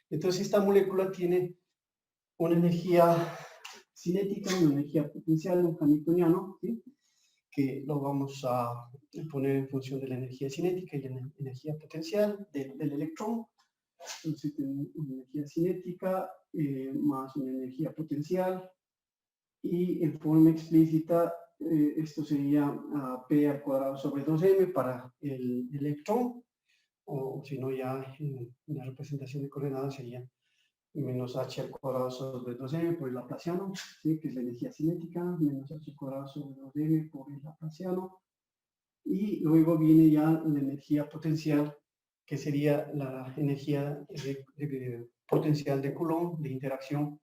Entonces, esta molécula tiene una energía cinética, una energía potencial, un hamiltoniano, ¿sí? Que lo vamos a poner en función de la energía cinética y la energía potencial del electrón. Entonces tenemos una energía cinética más una energía potencial, y en forma explícita esto sería P al cuadrado sobre 2m para el electrón, o si no ya en la representación de coordenadas sería menos h al cuadrado sobre 2m por el laplaciano, ¿sí? Que es la energía cinética, menos h al cuadrado sobre 2m por el laplaciano. Y luego viene ya la energía potencial, que sería la energía potencial de Coulomb, de interacción.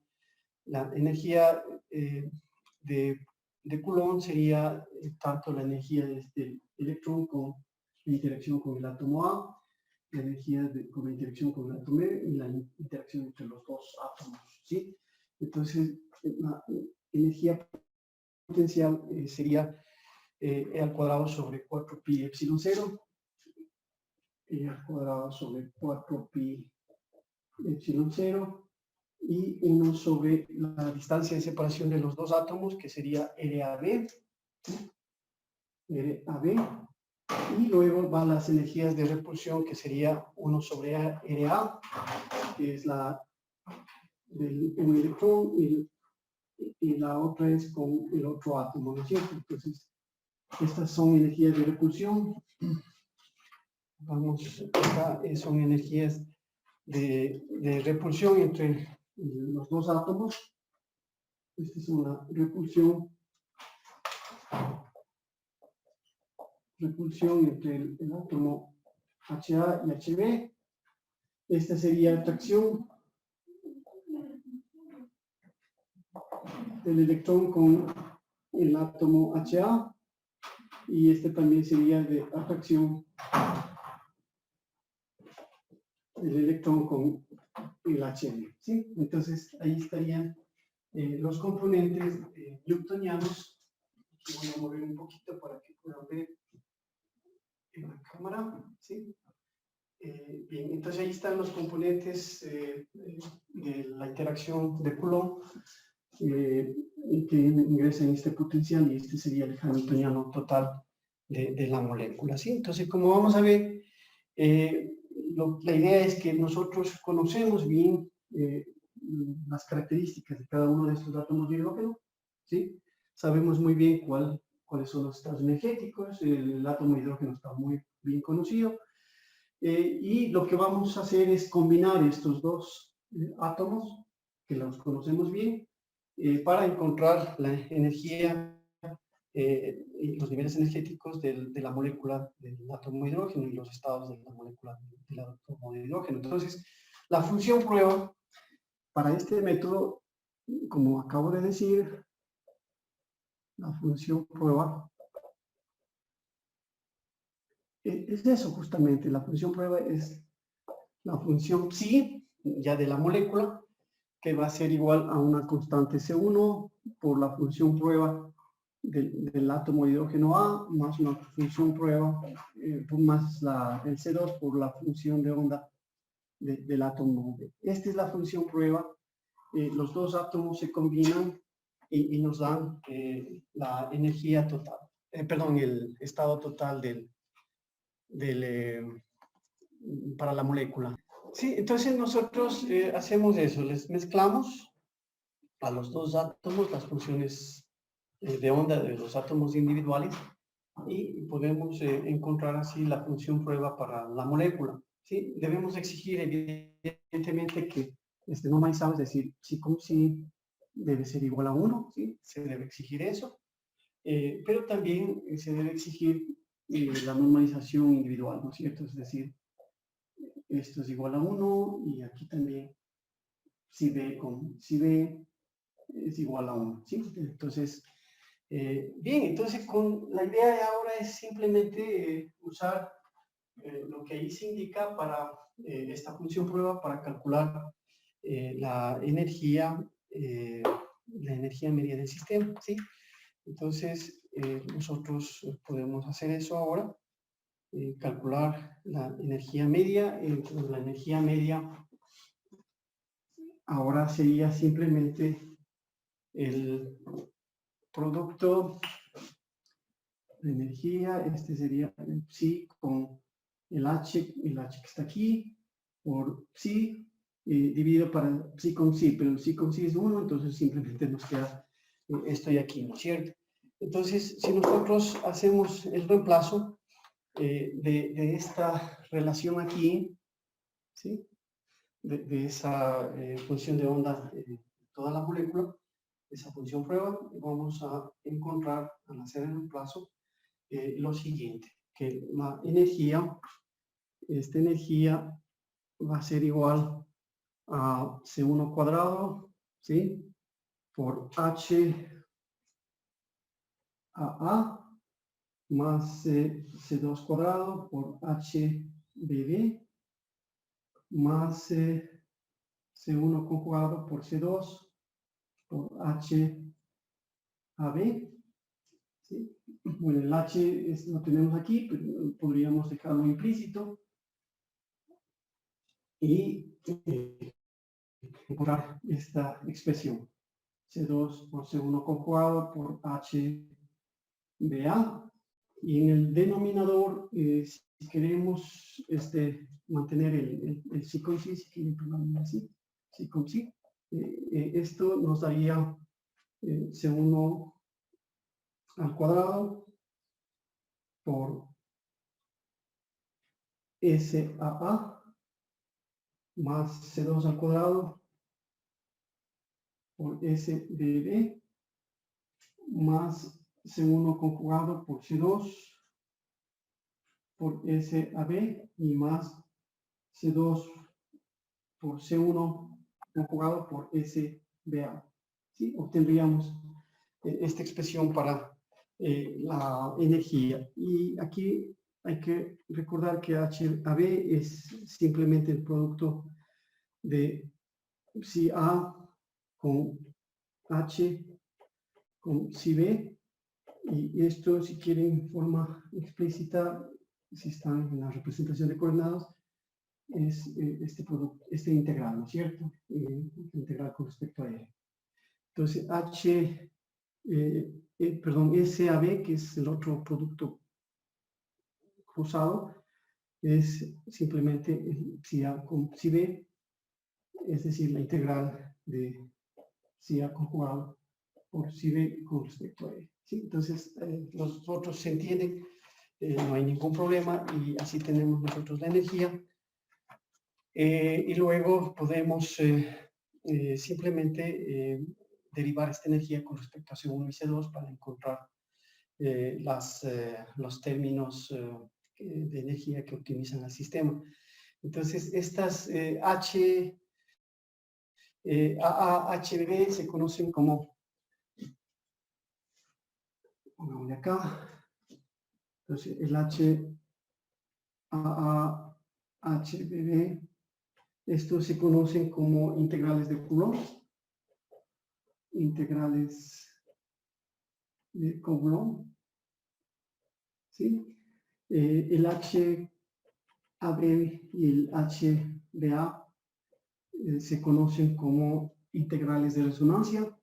La energía de Coulomb sería tanto la energía de este electrón con la interacción con el átomo A, la energía con la interacción con el átomo B y la interacción entre los dos átomos, ¿sí? Entonces, la energía potencial sería E al cuadrado sobre 4pi epsilon 0, E al cuadrado sobre 4pi epsilon 0, y 1 sobre la distancia de separación de los dos átomos, que sería RAB, RAB, y luego van las energías de repulsión, que sería 1 sobre RA, que es la del un electrón, y la otra es con el otro átomo, ¿no es cierto? Entonces, estas son energías de repulsión. Vamos, acá son energías de repulsión entre los dos átomos. Esta es una repulsión entre el átomo HA y HB. Esta sería atracción del electrón con el átomo HA, y este también sería de atracción del electrón con el HB, ¿sí? Entonces ahí estarían los componentes newtonianos. Voy a mover un poquito para que puedan ver en la cámara, ¿sí? Bien, entonces ahí están los componentes de la interacción de Coulomb que ingresa en este potencial, y este sería el hamiltoniano total de la molécula, ¿sí? Entonces, como vamos a ver, la idea es que nosotros conocemos bien las características de cada uno de estos átomos de hidrógeno, ¿sí? Sabemos muy bien cuáles son los estados energéticos, el átomo de hidrógeno está muy bien conocido, y lo que vamos a hacer es combinar estos dos átomos, que los conocemos bien, para encontrar la energía y los niveles energéticos de la molécula del átomo de hidrógeno y los estados de la molécula del átomo de hidrógeno. Entonces, la función prueba para este método, como acabo de decir, la función prueba es eso justamente. La función prueba es la función psi, ya de la molécula, que va a ser igual a una constante C1 por la función prueba del átomo de hidrógeno A, más una función prueba, más el C2 por la función de onda del átomo B. Esta es la función prueba. Los dos átomos se combinan y nos dan la energía total, perdón, el estado total para la molécula. Sí, entonces nosotros hacemos eso, les mezclamos a los dos átomos las funciones de onda de los átomos individuales, y podemos encontrar así la función prueba para la molécula. ¿Sí? Debemos exigir evidentemente que esté normalizado, es decir, psi con psi debe ser igual a 1, ¿sí? Se debe exigir eso, pero también se debe exigir la normalización individual, ¿no es cierto? Es decir, esto es igual a 1 y aquí también si B con si B es igual a 1, ¿sí? Entonces, bien, entonces la idea de ahora es simplemente usar lo que ahí se indica para esta función prueba para calcular la energía media del sistema, ¿sí? Entonces, nosotros podemos hacer eso ahora, calcular la energía media. La energía media ahora sería simplemente el producto de energía, este sería el psi con el H que está aquí, por psi, dividido para psi con psi, pero el psi con psi es 1, entonces simplemente nos queda esto de aquí, ¿no es cierto? Entonces, si nosotros hacemos el reemplazo de esta relación aquí, ¿sí? De esa función de onda de toda la molécula, esa función prueba, vamos a encontrar al hacer el reemplazo lo siguiente, que la energía, esta energía va a ser igual a C1 cuadrado, ¿sí? Por H a más C2 cuadrado por HBB más C1 conjugado por C2 por HAB, ¿sí? Bueno, el H lo tenemos aquí, pero podríamos dejarlo implícito y encontrar esta expresión. C2 por C1 conjugado por HBA. Y en el denominador, si queremos mantener el psi con psi, si quieren ponerlo así, psi con psi, esto nos daría C1 al cuadrado por SAA más C2 al cuadrado por SBB más C1 conjugado por C2 por SAB y más C2 por C1 conjugado por SBA. ¿Sí? Obtendríamos esta expresión para la energía. Y aquí hay que recordar que HAB es simplemente el producto de psi A con H con psi B, y esto, si quieren en forma explícita, si están en la representación de coordenadas, es este producto, este integral, ¿no es cierto? Integral con respecto a él. Entonces, SAB, que es el otro producto cruzado, es simplemente el psi A con psi B, es decir, la integral de psi A conjugado por psi B con respecto a él. ¿Sí? Entonces, los otros se entienden, no hay ningún problema, y así tenemos nosotros la energía. Y luego podemos simplemente derivar esta energía con respecto a C1 y C2 para encontrar los términos de energía que optimizan al sistema. Entonces, estas HBB se conocen como, pongámosle acá, entonces el HBB, estos se conocen como integrales de Coulomb, integrales de Coulomb, ¿sí? El HAB y el HBA se conocen como integrales de resonancia.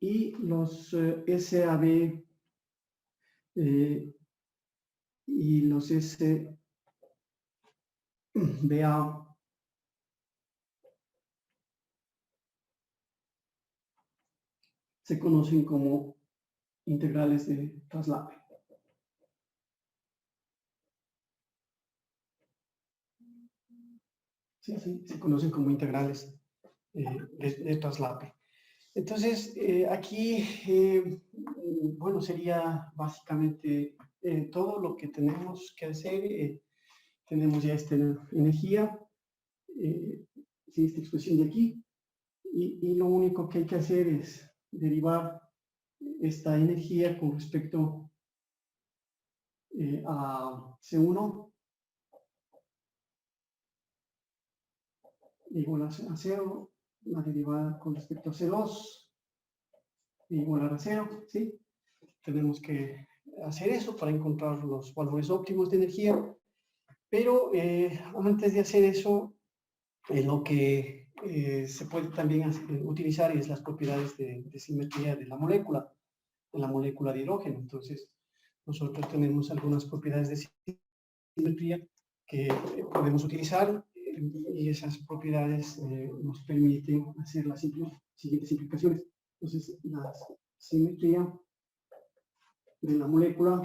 Y los SAB y los SBA se conocen como integrales de traslape. Sí, se conocen como integrales de traslape. Entonces, aquí, bueno, sería básicamente todo lo que tenemos que hacer. Tenemos ya esta energía, esta expresión de aquí, y lo único que hay que hacer es derivar esta energía con respecto a C1 igual a 0, la derivada con respecto a C2 igual a 0, ¿sí? Tenemos que hacer eso para encontrar los valores óptimos de energía, pero antes de hacer eso, lo que se puede también utilizar es las propiedades de simetría de la molécula de hidrógeno. Entonces, nosotros tenemos algunas propiedades de simetría que podemos utilizar y esas propiedades nos permiten hacer las siguientes implicaciones. Entonces, la simetría de la molécula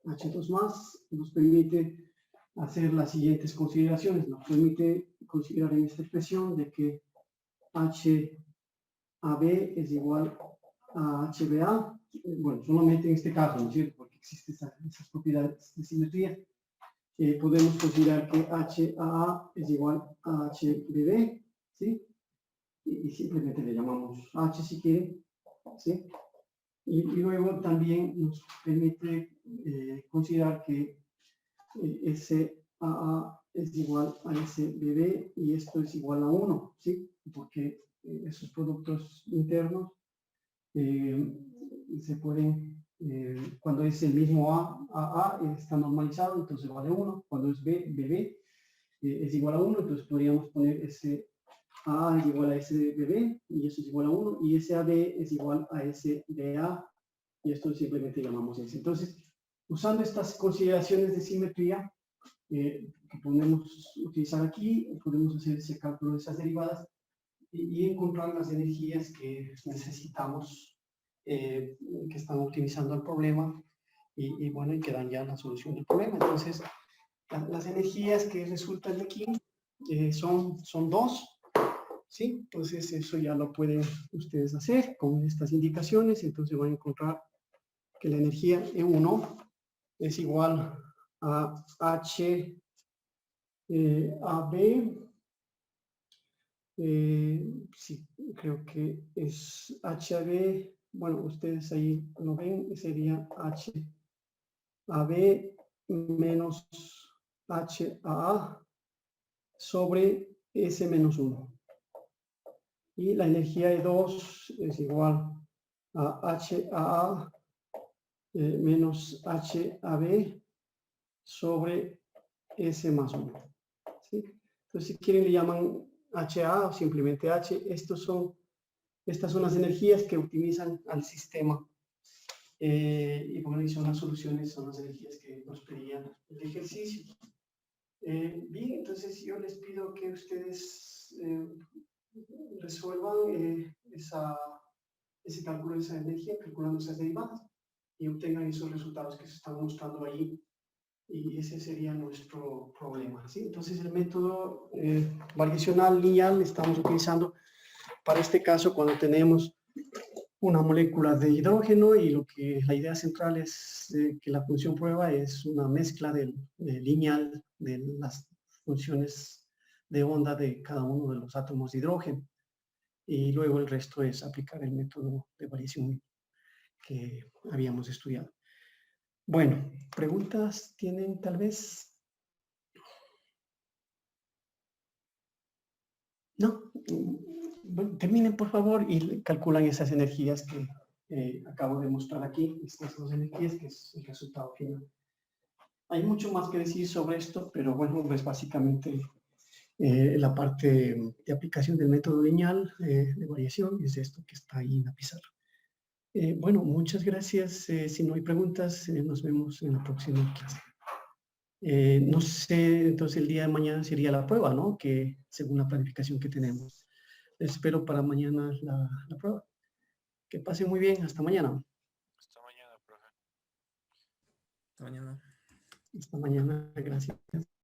H2+ nos permite hacer las siguientes consideraciones. Nos permite considerar en esta expresión de que HAB es igual a HBA. Bueno, solamente en este caso, ¿no es cierto? Porque existen esas propiedades de simetría. Podemos considerar que HAA es igual a HBB, ¿sí? Y simplemente le llamamos H si quieren, ¿sí? Y luego también nos permite considerar que SAA es igual a SBB y esto es igual a 1, ¿sí? Porque esos productos internos se pueden, cuando es el mismo A está normalizado, entonces vale 1. Cuando es BB es igual a 1, entonces podríamos poner SAA es igual a SBB y eso es igual a 1, y SAB es igual a SBA y esto simplemente llamamos S. Entonces, usando estas consideraciones de simetría que podemos utilizar aquí, podemos hacer ese cálculo de esas derivadas y encontrar las energías que necesitamos, que están optimizando el problema y bueno, y que dan ya la solución del problema. Entonces, las energías que resultan de aquí son dos, ¿sí? Entonces, eso ya lo pueden ustedes hacer con estas indicaciones. Entonces, van a encontrar que la energía E1 es igual a H AB, sí, creo que es HAB, bueno, ustedes ahí lo ven, sería HAB menos HAA sobre S menos 1. Y la energía E2 es igual a HAA menos HAB sobre S más 1. ¿Sí? Entonces, si quieren le llaman HA o simplemente H. Estas son las energías que optimizan al sistema. Y bueno, y son las soluciones, son las energías que nos pedían el ejercicio. Bien, entonces yo les pido que ustedes resuelvan ese cálculo de esa energía, calculando esas derivadas, y obtengan esos resultados que se están mostrando ahí. Y ese sería nuestro problema, ¿sí? Entonces, el método variacional lineal estamos utilizando para este caso cuando tenemos una molécula de hidrógeno y la idea central es que la función prueba es una mezcla lineal de las funciones de onda de cada uno de los átomos de hidrógeno. Y luego el resto es aplicar el método de variación que habíamos estudiado. Bueno, ¿preguntas tienen tal vez? No. Bueno, terminen por favor y calculan esas energías que acabo de mostrar aquí. Estas dos energías que es el resultado final. Hay mucho más que decir sobre esto, pero bueno, es básicamente la parte de aplicación del método lineal de variación, es esto que está ahí en la pizarra. Bueno, muchas gracias. Si no hay preguntas, nos vemos en la próxima clase. No sé, entonces el día de mañana sería la prueba, ¿no? Que según la planificación que tenemos. Espero para mañana la prueba. Que pasen muy bien. Hasta mañana. Hasta mañana, profe. Hasta mañana. Hasta mañana. Gracias.